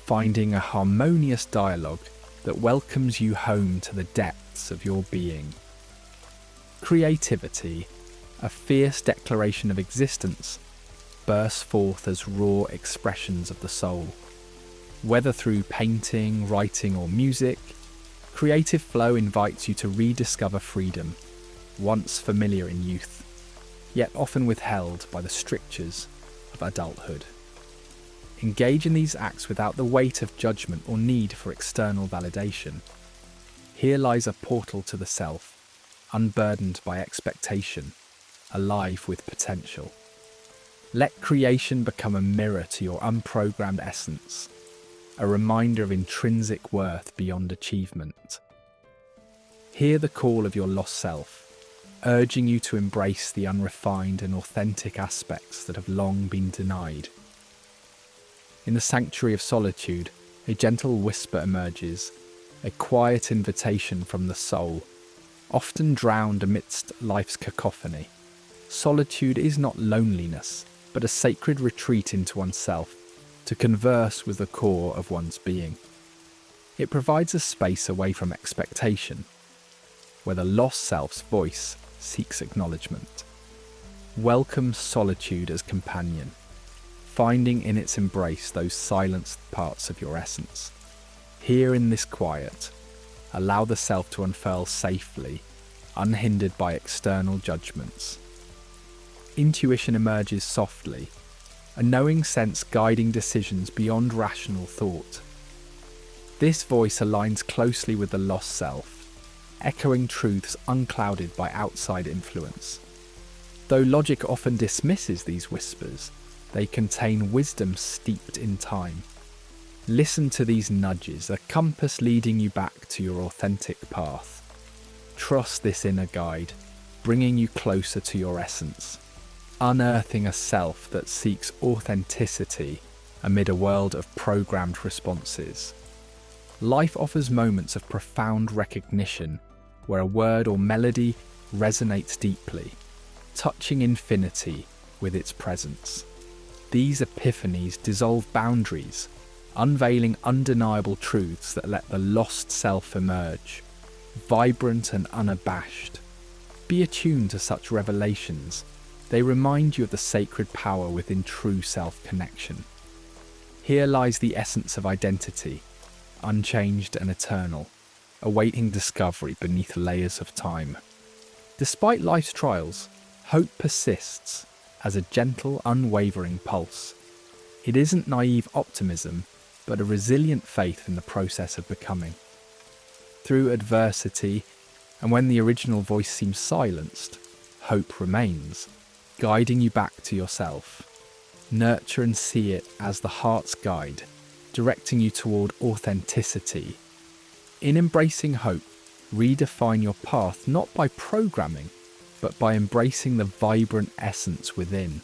finding a harmonious dialogue that welcomes you home to the depths of your being. Creativity, a fierce declaration of existence, bursts forth as raw expressions of the soul. Whether through painting, writing, or music, creative flow invites you to rediscover freedom, once familiar in youth, yet often withheld by the strictures of adulthood. Engage in these acts without the weight of judgment or need for external validation. Here lies a portal to the self, unburdened by expectation, alive with potential. Let creation become a mirror to your unprogrammed essence, a reminder of intrinsic worth beyond achievement. Hear the call of your lost self, urging you to embrace the unrefined and authentic aspects that have long been denied. In the sanctuary of solitude, a gentle whisper emerges, a quiet invitation from the soul, often drowned amidst life's cacophony. Solitude is not loneliness, but a sacred retreat into oneself, to converse with the core of one's being. It provides a space away from expectation, where the lost self's voice seeks acknowledgement. Welcome solitude as companion, finding in its embrace those silenced parts of your essence. Here in this quiet, allow the self to unfurl safely, unhindered by external judgments. Intuition emerges softly, a knowing sense guiding decisions beyond rational thought. This voice aligns closely with the lost self, echoing truths unclouded by outside influence. Though logic often dismisses these whispers, they contain wisdom steeped in time. Listen to these nudges, a compass leading you back to your authentic path. Trust this inner guide, bringing you closer to your essence, unearthing a self that seeks authenticity amid a world of programmed responses. Life offers moments of profound recognition where a word or melody resonates deeply, touching infinity with its presence. These epiphanies dissolve boundaries, unveiling undeniable truths that let the lost self emerge, vibrant and unabashed. Be attuned to such revelations. They remind you of the sacred power within true self-connection. Here lies the essence of identity, unchanged and eternal, awaiting discovery beneath layers of time. Despite life's trials, hope persists as a gentle, unwavering pulse. It isn't naive optimism, but a resilient faith in the process of becoming. Through adversity, and when the original voice seems silenced, hope remains, guiding you back to yourself. Nurture and see it as the heart's guide, directing you toward authenticity. In embracing hope, redefine your path not by programming, but by embracing the vibrant essence within.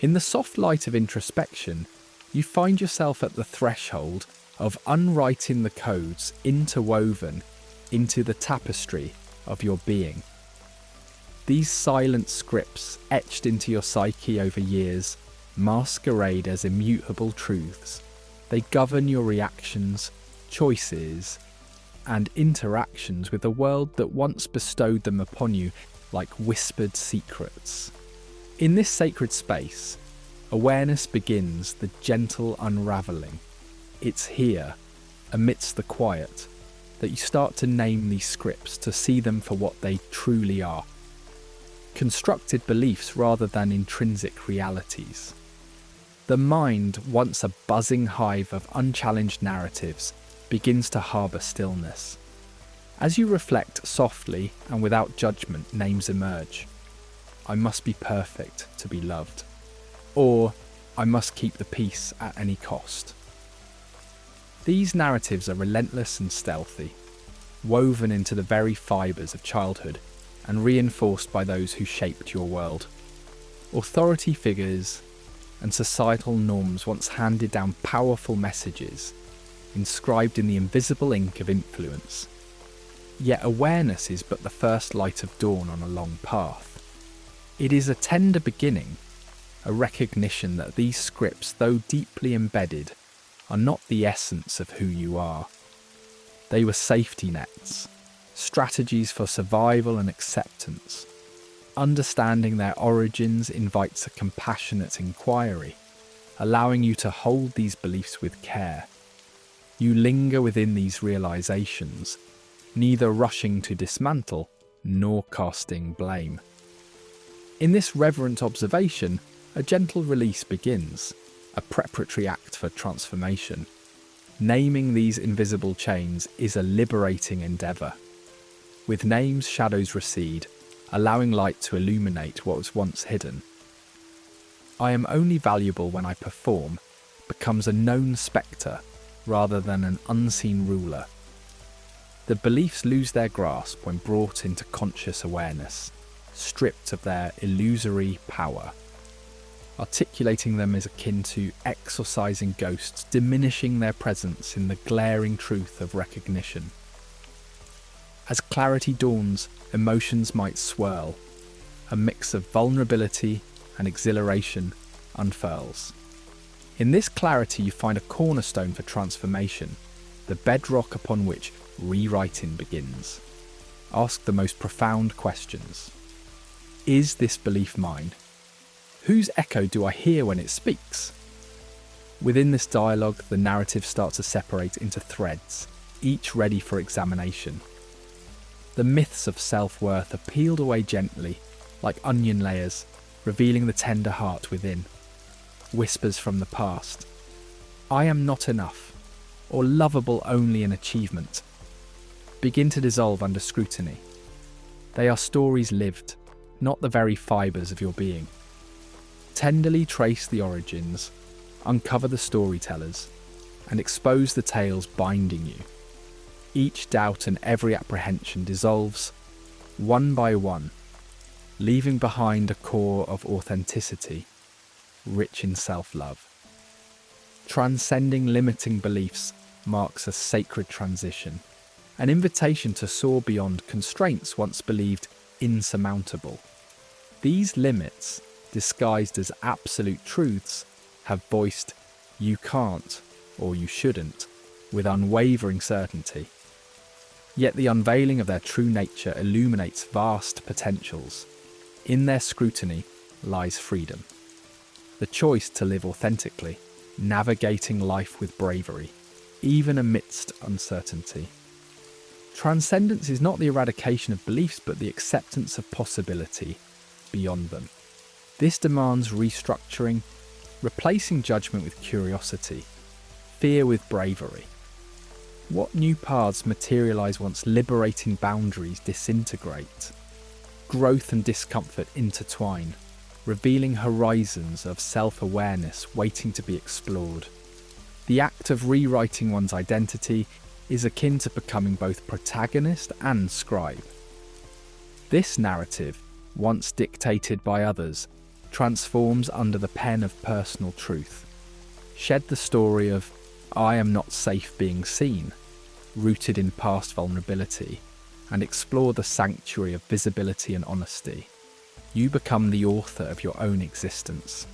In the soft light of introspection, you find yourself at the threshold of unwriting the codes interwoven into the tapestry of your being. These silent scripts etched into your psyche over years masquerade as immutable truths. They govern your reactions, choices, and interactions with a world that once bestowed them upon you like whispered secrets. In this sacred space, awareness begins the gentle unravelling. It's here, amidst the quiet, that you start to name these scripts, to see them for what they truly are. Constructed beliefs rather than intrinsic realities. The mind, once a buzzing hive of unchallenged narratives, begins to harbour stillness. As you reflect softly and without judgment, names emerge. I must be perfect to be loved. Or, I must keep the peace at any cost. These narratives are relentless and stealthy, woven into the very fibres of childhood and reinforced by those who shaped your world. Authority figures and societal norms once handed down powerful messages, inscribed in the invisible ink of influence. Yet awareness is but the first light of dawn on a long path. It is a tender beginning, a recognition that these scripts, though deeply embedded, are not the essence of who you are. They were safety nets, strategies for survival and acceptance. Understanding their origins invites a compassionate inquiry, allowing you to hold these beliefs with care. You linger within these realizations, neither rushing to dismantle nor casting blame. In this reverent observation, a gentle release begins, a preparatory act for transformation. Naming these invisible chains is a liberating endeavour. With names, shadows recede, allowing light to illuminate what was once hidden. I am only valuable when I perform becomes a known spectre rather than an unseen ruler. The beliefs lose their grasp when brought into conscious awareness, stripped of their illusory power. Articulating them is akin to exorcising ghosts, diminishing their presence in the glaring truth of recognition. As clarity dawns, emotions might swirl. A mix of vulnerability and exhilaration unfurls. In this clarity you find a cornerstone for transformation, the bedrock upon which rewriting begins. Ask the most profound questions. Is this belief mine? Whose echo do I hear when it speaks? Within this dialogue, the narrative starts to separate into threads, each ready for examination. The myths of self-worth are peeled away gently, like onion layers, revealing the tender heart within. Whispers from the past. I am not enough, or lovable only in achievement, begin to dissolve under scrutiny. They are stories lived, not the very fibres of your being. Tenderly trace the origins, uncover the storytellers, and expose the tales binding you. Each doubt and every apprehension dissolves, one by one, leaving behind a core of authenticity, rich in self-love. Transcending limiting beliefs marks a sacred transition, an invitation to soar beyond constraints once believed insurmountable. These limits, disguised as absolute truths, have voiced "you can't" or "you shouldn't" with unwavering certainty. Yet the unveiling of their true nature illuminates vast potentials. In their scrutiny lies freedom. The choice to live authentically, navigating life with bravery, even amidst uncertainty. Transcendence is not the eradication of beliefs, but the acceptance of possibility beyond them. This demands restructuring, replacing judgment with curiosity, fear with bravery. What new paths materialize once liberating boundaries disintegrate? Growth and discomfort intertwine, revealing horizons of self-awareness waiting to be explored. The act of rewriting one's identity is akin to becoming both protagonist and scribe. This narrative, once dictated by others, transforms under the pen of personal truth. Shed the story of "I am not safe being seen," rooted in past vulnerability, and explore the sanctuary of visibility and honesty. You become the author of your own existence,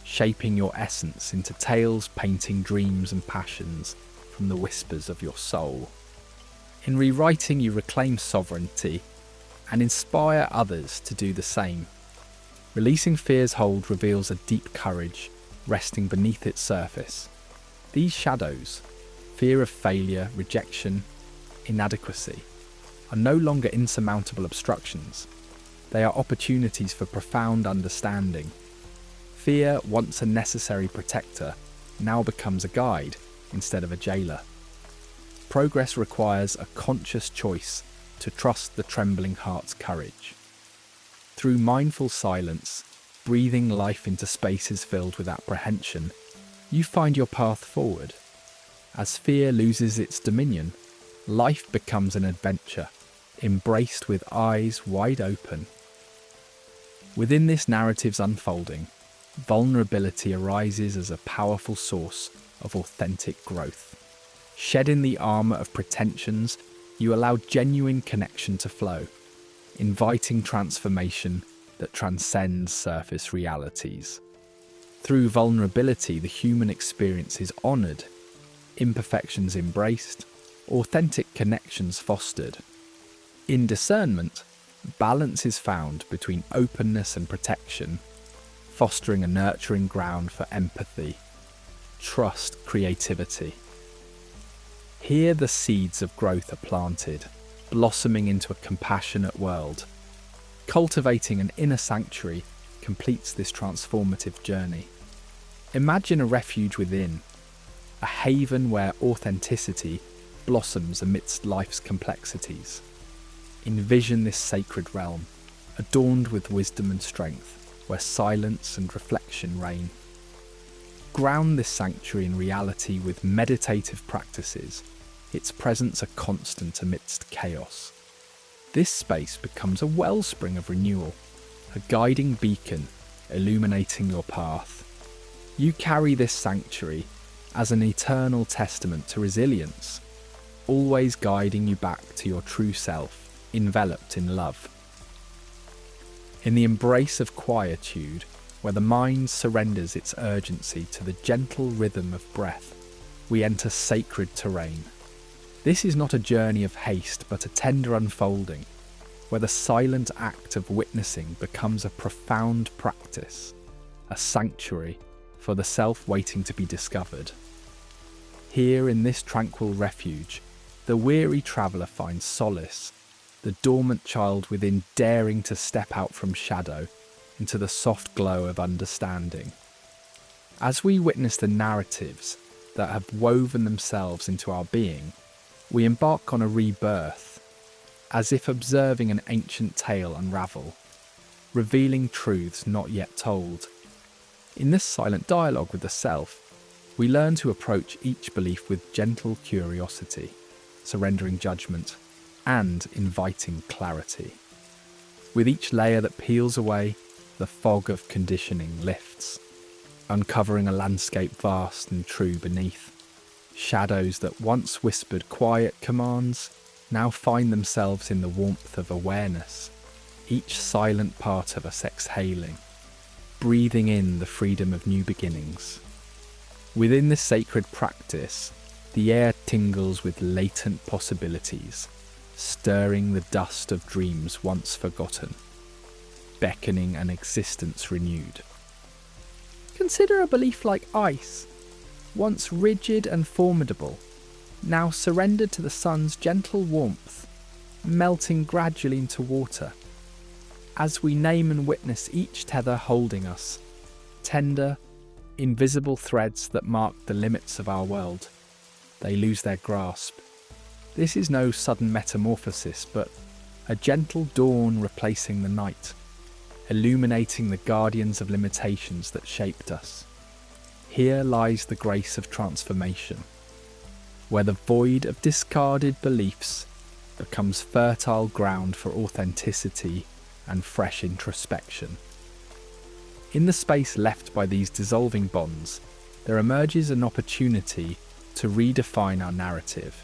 shaping your essence into tales painting dreams and passions from the whispers of your soul. In rewriting, you reclaim sovereignty and inspire others to do the same. Releasing fear's hold reveals a deep courage resting beneath its surface. These shadows, fear of failure, rejection, inadequacy, are no longer insurmountable obstructions. They are opportunities for profound understanding. Fear, once a necessary protector, now becomes a guide instead of a jailer. Progress requires a conscious choice to trust the trembling heart's courage. Through mindful silence, breathing life into spaces filled with apprehension, you find your path forward. As fear loses its dominion, life becomes an adventure, embraced with eyes wide open. Within this narrative's unfolding, vulnerability arises as a powerful source of authentic growth. Shedding the armour of pretensions, you allow genuine connection to flow, inviting transformation that transcends surface realities. Through vulnerability, the human experience is honoured, imperfections embraced, authentic connections fostered. In discernment, balance is found between openness and protection, fostering a nurturing ground for empathy, trust, creativity. Here the seeds of growth are planted, blossoming into a compassionate world. Cultivating an inner sanctuary completes this transformative journey. Imagine a refuge within, a haven where authenticity blossoms amidst life's complexities. Envision this sacred realm, adorned with wisdom and strength, where silence and reflection reign. Ground this sanctuary in reality with meditative practices, its presence a constant amidst chaos. This space becomes a wellspring of renewal, a guiding beacon illuminating your path. You carry this sanctuary as an eternal testament to resilience, always guiding you back to your true self, enveloped in love. In the embrace of quietude, where the mind surrenders its urgency to the gentle rhythm of breath, we enter sacred terrain. This is not a journey of haste, but a tender unfolding, where the silent act of witnessing becomes a profound practice, a sanctuary for the self waiting to be discovered. Here in this tranquil refuge, the weary traveller finds solace, the dormant child within daring to step out from shadow into the soft glow of understanding. As we witness the narratives that have woven themselves into our being, we embark on a rebirth, as if observing an ancient tale unravel, revealing truths not yet told. In this silent dialogue with the self, we learn to approach each belief with gentle curiosity, surrendering judgment, and inviting clarity. With each layer that peels away, the fog of conditioning lifts, uncovering a landscape vast and true beneath. Shadows that once whispered quiet commands now find themselves in the warmth of awareness, each silent part of us exhaling, breathing in the freedom of new beginnings. Within this sacred practice, the air tingles with latent possibilities, stirring the dust of dreams once forgotten, beckoning an existence renewed. Consider a belief like ice, once rigid and formidable, now surrendered to the sun's gentle warmth, melting gradually into water. As we name and witness each tether holding us, tender, invisible threads that mark the limits of our world, they lose their grasp. This is no sudden metamorphosis, but a gentle dawn replacing the night, illuminating the guardians of limitations that shaped us. Here lies the grace of transformation, where the void of discarded beliefs becomes fertile ground for authenticity and fresh introspection. In the space left by these dissolving bonds, there emerges an opportunity to redefine our narrative.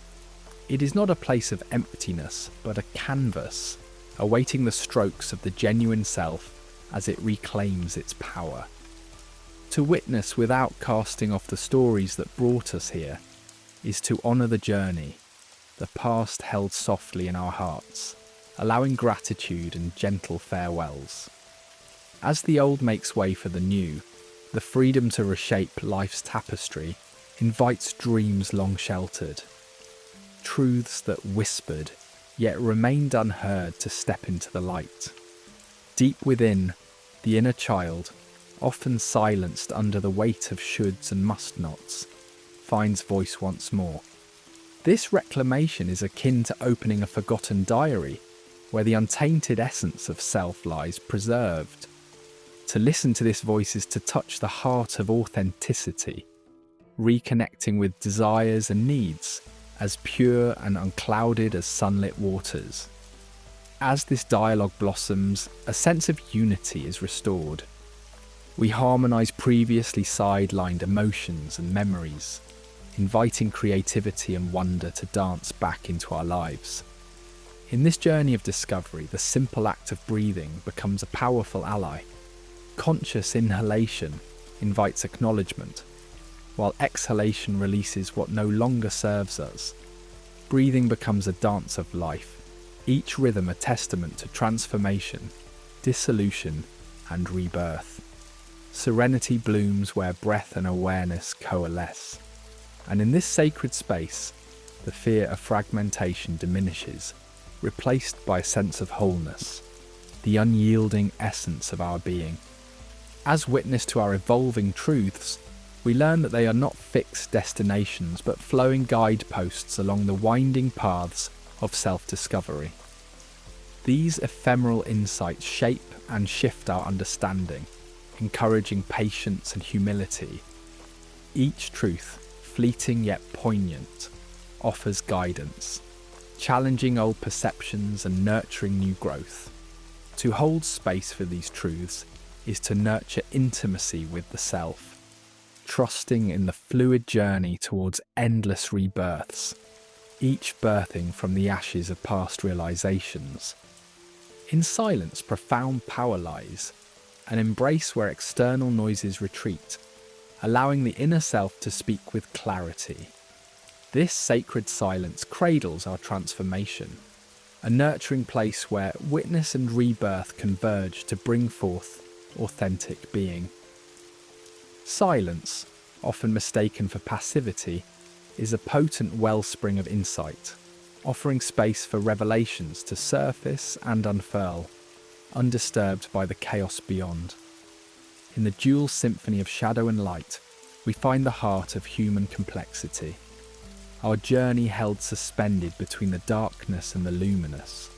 It is not a place of emptiness, but a canvas, awaiting the strokes of the genuine self as it reclaims its power. To witness without casting off the stories that brought us here is to honour the journey, the past held softly in our hearts, allowing gratitude and gentle farewells. As the old makes way for the new, the freedom to reshape life's tapestry invites dreams long sheltered, truths that whispered yet remained unheard to step into the light. Deep within, the inner child, often silenced under the weight of shoulds and must-nots, finds voice once more. This reclamation is akin to opening a forgotten diary, where the untainted essence of self lies preserved. To listen to this voice is to touch the heart of authenticity, reconnecting with desires and needs as pure and unclouded as sunlit waters. As this dialogue blossoms, a sense of unity is restored. We harmonise previously sidelined emotions and memories, inviting creativity and wonder to dance back into our lives. In this journey of discovery, the simple act of breathing becomes a powerful ally. Conscious inhalation invites acknowledgement, while exhalation releases what no longer serves us. Breathing becomes a dance of life, each rhythm a testament to transformation, dissolution, and rebirth. Serenity blooms where breath and awareness coalesce, and in this sacred space, the fear of fragmentation diminishes, replaced by a sense of wholeness, the unyielding essence of our being. As witness to our evolving truths, we learn that they are not fixed destinations but flowing guideposts along the winding paths of self-discovery. These ephemeral insights shape and shift our understanding, encouraging patience and humility. Each truth, fleeting yet poignant, offers guidance, challenging old perceptions and nurturing new growth. To hold space for these truths is to nurture intimacy with the self, trusting in the fluid journey towards endless rebirths, each birthing from the ashes of past realizations. In silence, profound power lies, an embrace where external noises retreat, allowing the inner self to speak with clarity. This sacred silence cradles our transformation, a nurturing place where witness and rebirth converge to bring forth authentic being. Silence, often mistaken for passivity, is a potent wellspring of insight, offering space for revelations to surface and unfurl, undisturbed by the chaos beyond. In the dual symphony of shadow and light, we find the heart of human complexity, our journey held suspended between the darkness and the luminous.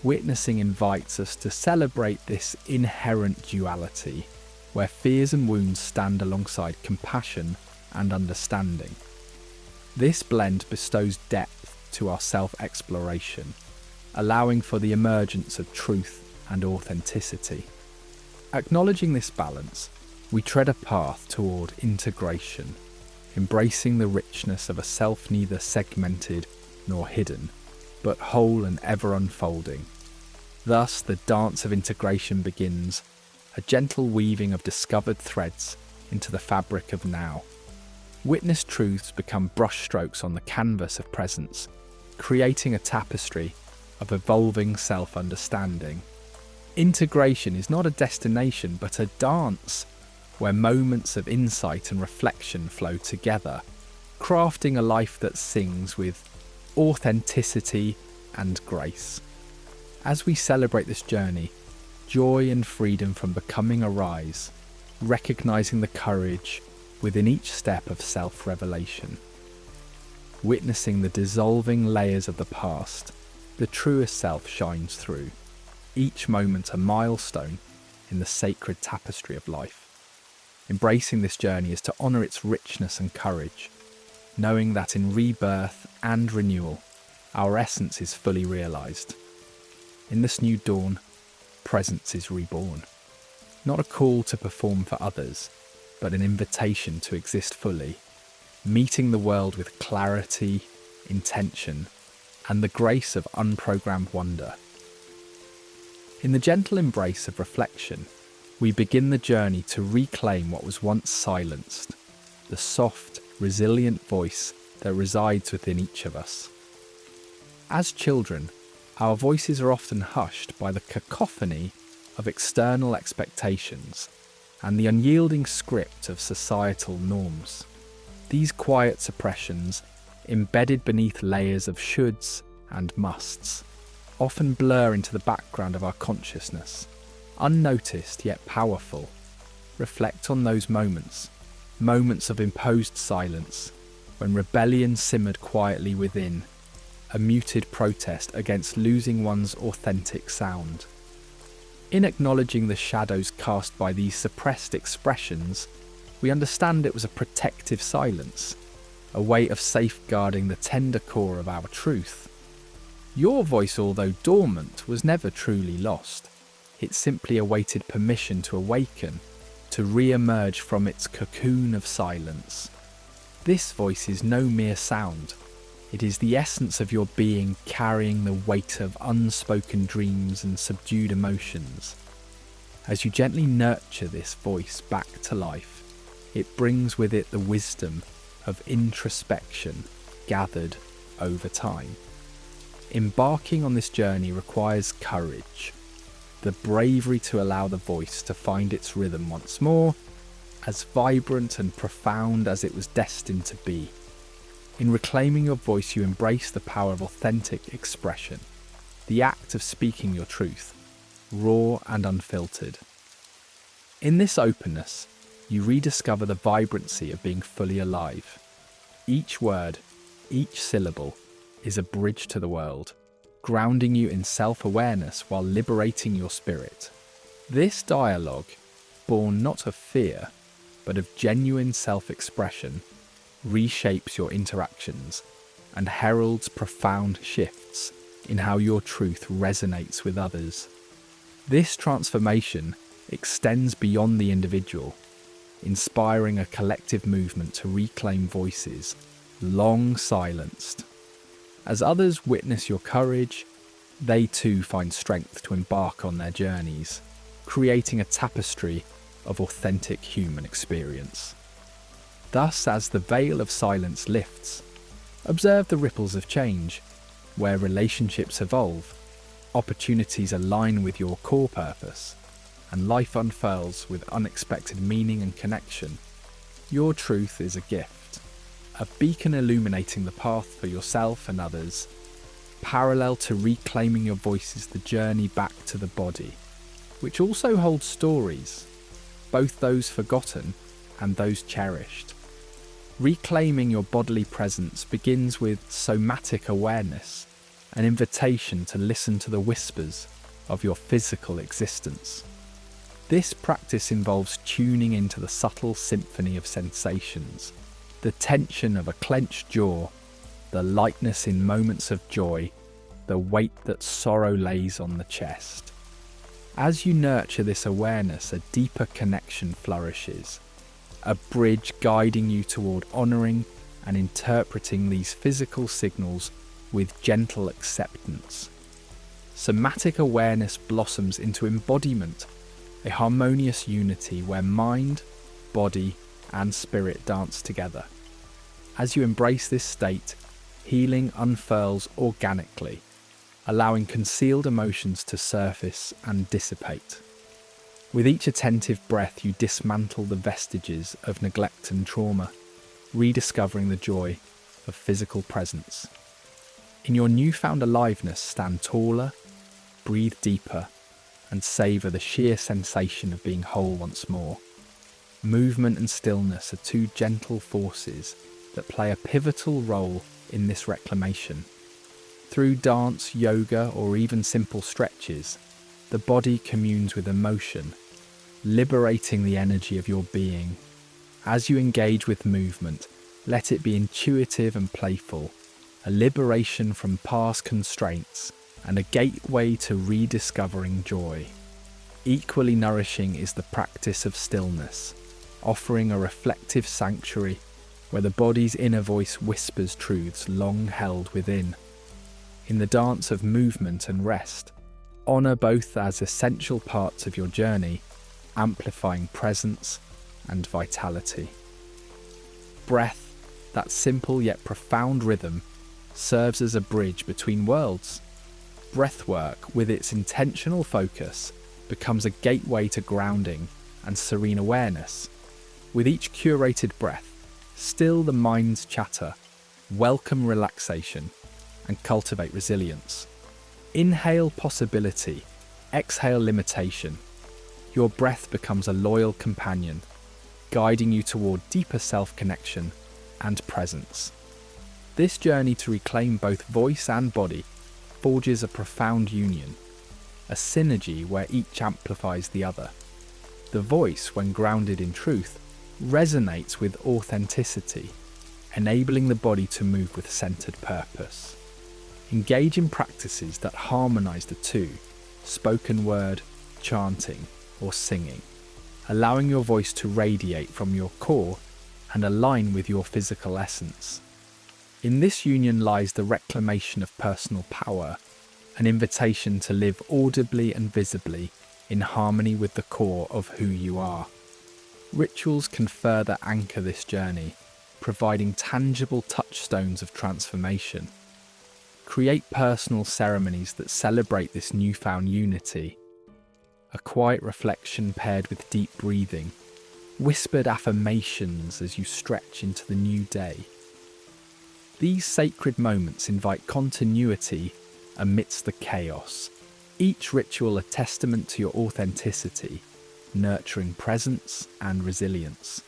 Witnessing invites us to celebrate this inherent duality, where fears and wounds stand alongside compassion and understanding. This blend bestows depth to our self-exploration, allowing for the emergence of truth and authenticity. Acknowledging this balance, we tread a path toward integration, embracing the richness of a self neither segmented nor hidden, but whole and ever unfolding. Thus, the dance of integration begins, a gentle weaving of discovered threads into the fabric of now. Witnessed truths become brushstrokes on the canvas of presence, creating a tapestry of evolving self-understanding. Integration is not a destination, but a dance where moments of insight and reflection flow together, crafting a life that sings with authenticity and grace. As we celebrate this journey, joy and freedom from becoming arise, recognizing the courage within each step of self-revelation. Witnessing the dissolving layers of the past, the truest self shines through, each moment a milestone in the sacred tapestry of life. Embracing this journey is to honour its richness and courage, knowing that in rebirth and renewal, our essence is fully realised. In this new dawn, presence is reborn. Not a call to perform for others, but an invitation to exist fully, meeting the world with clarity, intention, and the grace of unprogrammed wonder. In the gentle embrace of reflection, we begin the journey to reclaim what was once silenced, the soft, resilient voice that resides within each of us. As children, our voices are often hushed by the cacophony of external expectations and the unyielding script of societal norms. These quiet suppressions, embedded beneath layers of shoulds and musts, often blur into the background of our consciousness, unnoticed yet powerful. Reflect on those moments of imposed silence, when rebellion simmered quietly within, a muted protest against losing one's authentic sound. In acknowledging the shadows cast by these suppressed expressions, we understand it was a protective silence, a way of safeguarding the tender core of our truth. Your voice, although dormant, was never truly lost. It simply awaited permission to awaken, to re-emerge from its cocoon of silence. This voice is no mere sound. It is the essence of your being, carrying the weight of unspoken dreams and subdued emotions. As you gently nurture this voice back to life, it brings with it the wisdom of introspection gathered over time. Embarking on this journey requires courage, the bravery to allow the voice to find its rhythm once more, as vibrant and profound as it was destined to be. In reclaiming your voice, you embrace the power of authentic expression, the act of speaking your truth, raw and unfiltered. In this openness, you rediscover the vibrancy of being fully alive. Each word, each syllable, is a bridge to the world, grounding you in self-awareness while liberating your spirit. This dialogue, born not of fear, but of genuine self-expression, reshapes your interactions and heralds profound shifts in how your truth resonates with others. This transformation extends beyond the individual, inspiring a collective movement to reclaim voices long silenced. As others witness your courage, they too find strength to embark on their journeys, creating a tapestry of authentic human experience. Thus, as the veil of silence lifts, observe the ripples of change, where relationships evolve, opportunities align with your core purpose, and life unfurls with unexpected meaning and connection. Your truth is a gift, a beacon illuminating the path for yourself and others, Parallel to reclaiming your voice is the journey back to the body, which also holds stories, both those forgotten and those cherished. Reclaiming your bodily presence begins with somatic awareness, an invitation to listen to the whispers of your physical existence. This practice involves tuning into the subtle symphony of sensations, the tension of a clenched jaw, the lightness in moments of joy, the weight that sorrow lays on the chest. As you nurture this awareness, a deeper connection flourishes, a bridge guiding you toward honouring and interpreting these physical signals with gentle acceptance. Somatic awareness blossoms into embodiment, a harmonious unity where mind, body, and spirit dance together. As you embrace this state, healing unfurls organically, allowing concealed emotions to surface and dissipate. With each attentive breath, you dismantle the vestiges of neglect and trauma, rediscovering the joy of physical presence. In your newfound aliveness, stand taller, breathe deeper, and savour the sheer sensation of being whole once more. Movement and stillness are two gentle forces that play a pivotal role in this reclamation. Through dance, yoga, or even simple stretches, the body communes with emotion, liberating the energy of your being. As you engage with movement, let it be intuitive and playful, a liberation from past constraints and a gateway to rediscovering joy. Equally nourishing is the practice of stillness, offering a reflective sanctuary where the body's inner voice whispers truths long held within. In the dance of movement and rest, honour both as essential parts of your journey, amplifying presence and vitality. Breath, that simple yet profound rhythm, serves as a bridge between worlds. Breathwork, with its intentional focus, becomes a gateway to grounding and serene awareness. With each curated breath, still the mind's chatter, welcome relaxation, and cultivate resilience. Inhale possibility, exhale limitation. Your breath becomes a loyal companion, guiding you toward deeper self-connection and presence. This journey to reclaim both voice and body forges a profound union, a synergy where each amplifies the other. The voice, when grounded in truth, resonates with authenticity, enabling the body to move with centered purpose. Engage in practices that harmonize the two, spoken word, chanting, or singing, allowing your voice to radiate from your core and align with your physical essence. In this union lies the reclamation of personal power, an invitation to live audibly and visibly in harmony with the core of who you are. Rituals can further anchor this journey, providing tangible touchstones of transformation. Create personal ceremonies that celebrate this newfound unity. A quiet reflection paired with deep breathing, whispered affirmations as you stretch into the new day. These sacred moments invite continuity amidst the chaos, each ritual a testament to your authenticity, nurturing presence and resilience.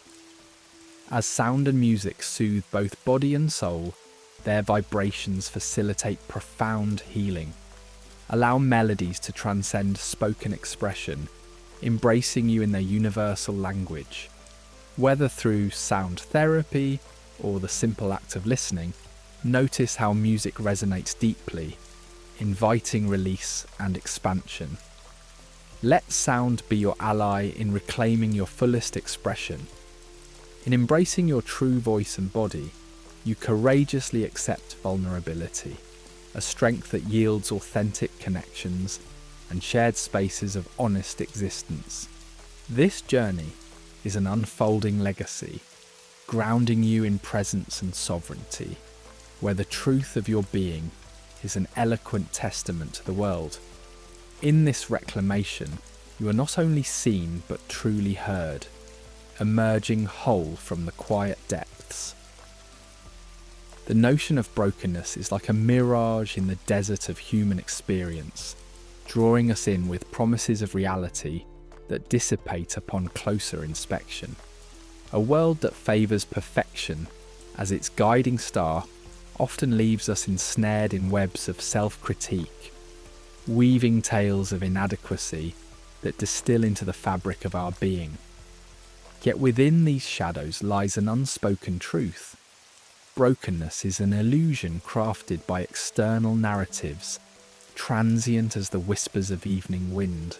As sound and music soothe both body and soul, their vibrations facilitate profound healing. Allow melodies to transcend spoken expression, embracing you in their universal language. Whether through sound therapy or the simple act of listening, notice how music resonates deeply, inviting release and expansion. Let sound be your ally in reclaiming your fullest expression. In embracing your true voice and body, you courageously accept vulnerability, a strength that yields authentic connections and shared spaces of honest existence. This journey is an unfolding legacy, grounding you in presence and sovereignty, where the truth of your being is an eloquent testament to the world. In this reclamation, you are not only seen but truly heard, emerging whole from the quiet depths. The notion of brokenness is like a mirage in the desert of human experience, drawing us in with promises of reality that dissipate upon closer inspection. A world that favours perfection as its guiding star often leaves us ensnared in webs of self-critique, weaving tales of inadequacy that distill into the fabric of our being. Yet within these shadows lies an unspoken truth. Brokenness is an illusion crafted by external narratives, transient as the whispers of evening wind.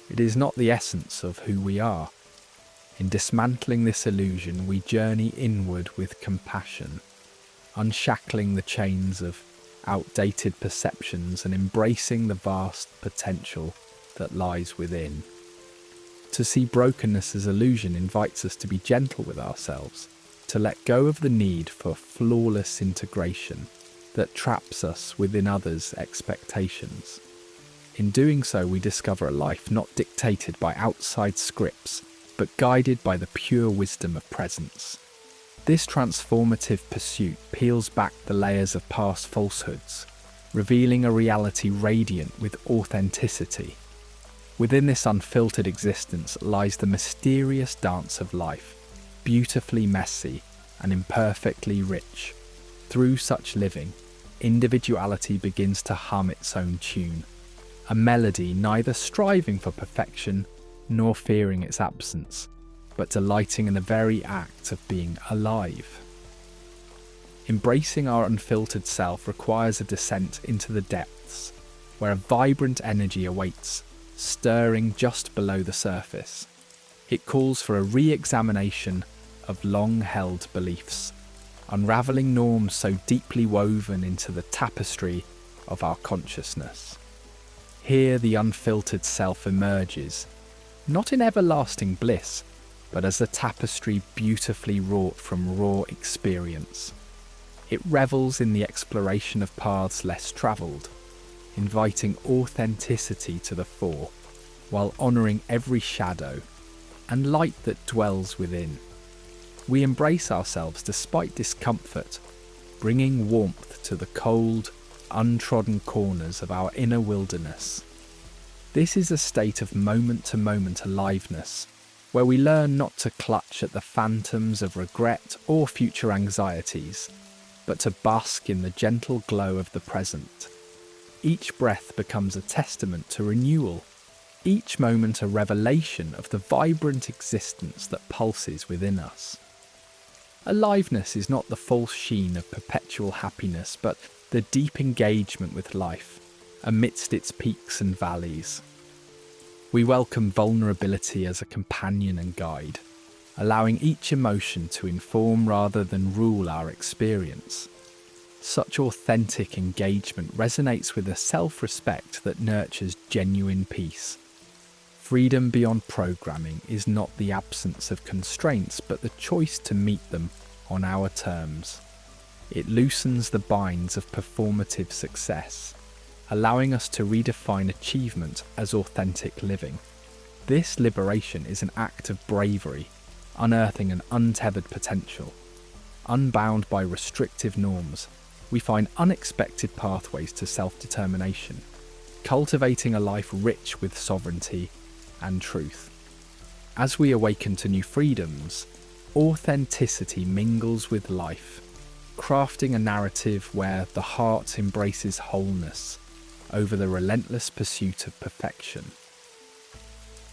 It is not the essence of who we are. In dismantling this illusion, we journey inward with compassion, unshackling the chains of outdated perceptions and embracing the vast potential that lies within. To see brokenness as illusion invites us to be gentle with ourselves, to let go of the need for flawless integration that traps us within others' expectations. In doing so, we discover a life not dictated by outside scripts, but guided by the pure wisdom of presence. This transformative pursuit peels back the layers of past falsehoods, revealing a reality radiant with authenticity. Within this unfiltered existence lies the mysterious dance of life, beautifully messy and imperfectly rich. Through such living, individuality begins to hum its own tune, a melody neither striving for perfection nor fearing its absence, but delighting in the very act of being alive. Embracing our unfiltered self requires a descent into the depths, where a vibrant energy awaits, stirring just below the surface. It calls for a re-examination of long-held beliefs, unravelling norms so deeply woven into the tapestry of our consciousness. Here the unfiltered self emerges, not in everlasting bliss, but as a tapestry beautifully wrought from raw experience. It revels in the exploration of paths less travelled, inviting authenticity to the fore, while honouring every shadow and light that dwells within. We embrace ourselves despite discomfort, bringing warmth to the cold, untrodden corners of our inner wilderness. This is a state of moment-to-moment aliveness, where we learn not to clutch at the phantoms of regret or future anxieties, but to bask in the gentle glow of the present. Each breath becomes a testament to renewal, each moment a revelation of the vibrant existence that pulses within us. Aliveness is not the false sheen of perpetual happiness, but the deep engagement with life, amidst its peaks and valleys. We welcome vulnerability as a companion and guide, allowing each emotion to inform rather than rule our experience. Such authentic engagement resonates with a self-respect that nurtures genuine peace. Freedom beyond programming is not the absence of constraints, but the choice to meet them on our terms. It loosens the binds of performative success, allowing us to redefine achievement as authentic living. This liberation is an act of bravery, unearthing an untethered potential. Unbound by restrictive norms, we find unexpected pathways to self-determination, cultivating a life rich with sovereignty and truth. As we awaken to new freedoms, authenticity mingles with life, crafting a narrative where the heart embraces wholeness over the relentless pursuit of perfection.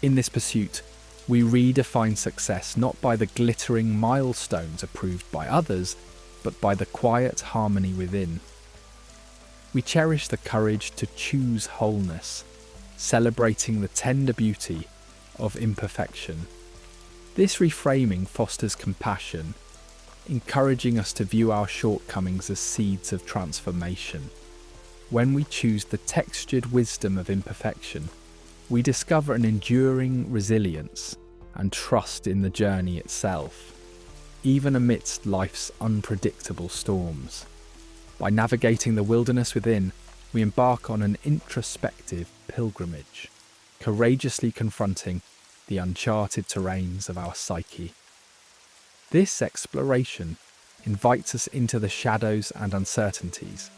In this pursuit, we redefine success not by the glittering milestones approved by others, but by the quiet harmony within. We cherish the courage to choose wholeness, celebrating the tender beauty of imperfection. This reframing fosters compassion, encouraging us to view our shortcomings as seeds of transformation. When we choose the textured wisdom of imperfection, we discover an enduring resilience and trust in the journey itself, even amidst life's unpredictable storms. By navigating the wilderness within, we embark on an introspective pilgrimage, courageously confronting the uncharted terrains of our psyche. This exploration invites us into the shadows and uncertainties,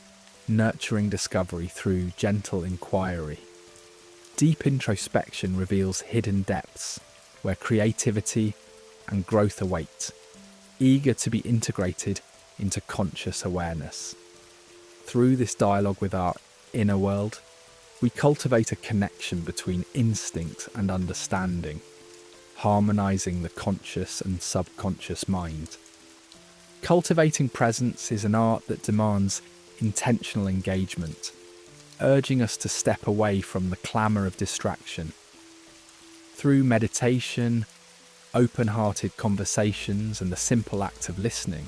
nurturing discovery through gentle inquiry. Deep introspection reveals hidden depths where creativity and growth await, eager to be integrated into conscious awareness. Through this dialogue with our inner world, we cultivate a connection between instinct and understanding, harmonizing the conscious and subconscious mind. Cultivating presence is an art that demands intentional engagement, urging us to step away from the clamour of distraction. Through meditation, open-hearted conversations, and the simple act of listening,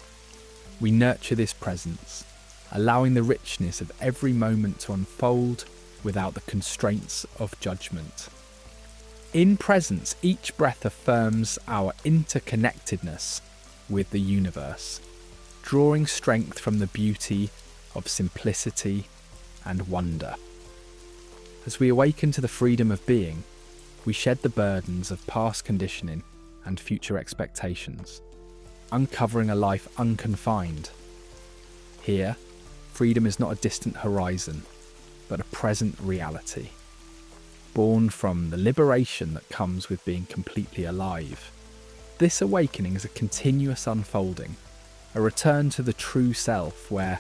we nurture this presence, allowing the richness of every moment to unfold without the constraints of judgment. In presence, each breath affirms our interconnectedness with the universe, drawing strength from the beauty of simplicity and wonder. As we awaken to the freedom of being, we shed the burdens of past conditioning and future expectations, uncovering a life unconfined. Here, freedom is not a distant horizon, but a present reality, born from the liberation that comes with being completely alive. This awakening is a continuous unfolding, a return to the true self where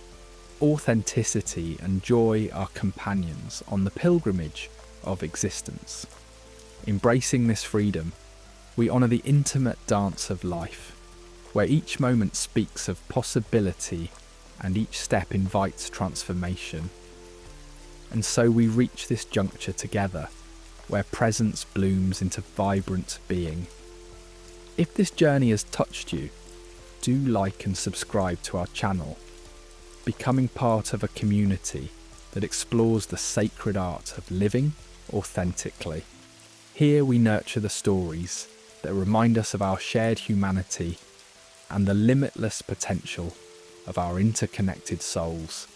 authenticity and joy are companions on the pilgrimage of existence. Embracing this freedom, we honour the intimate dance of life, where each moment speaks of possibility and each step invites transformation. And so we reach this juncture together, where presence blooms into vibrant being. If this journey has touched you, do like and subscribe to our channel, becoming part of a community that explores the sacred art of living authentically. Here we nurture the stories that remind us of our shared humanity and the limitless potential of our interconnected souls.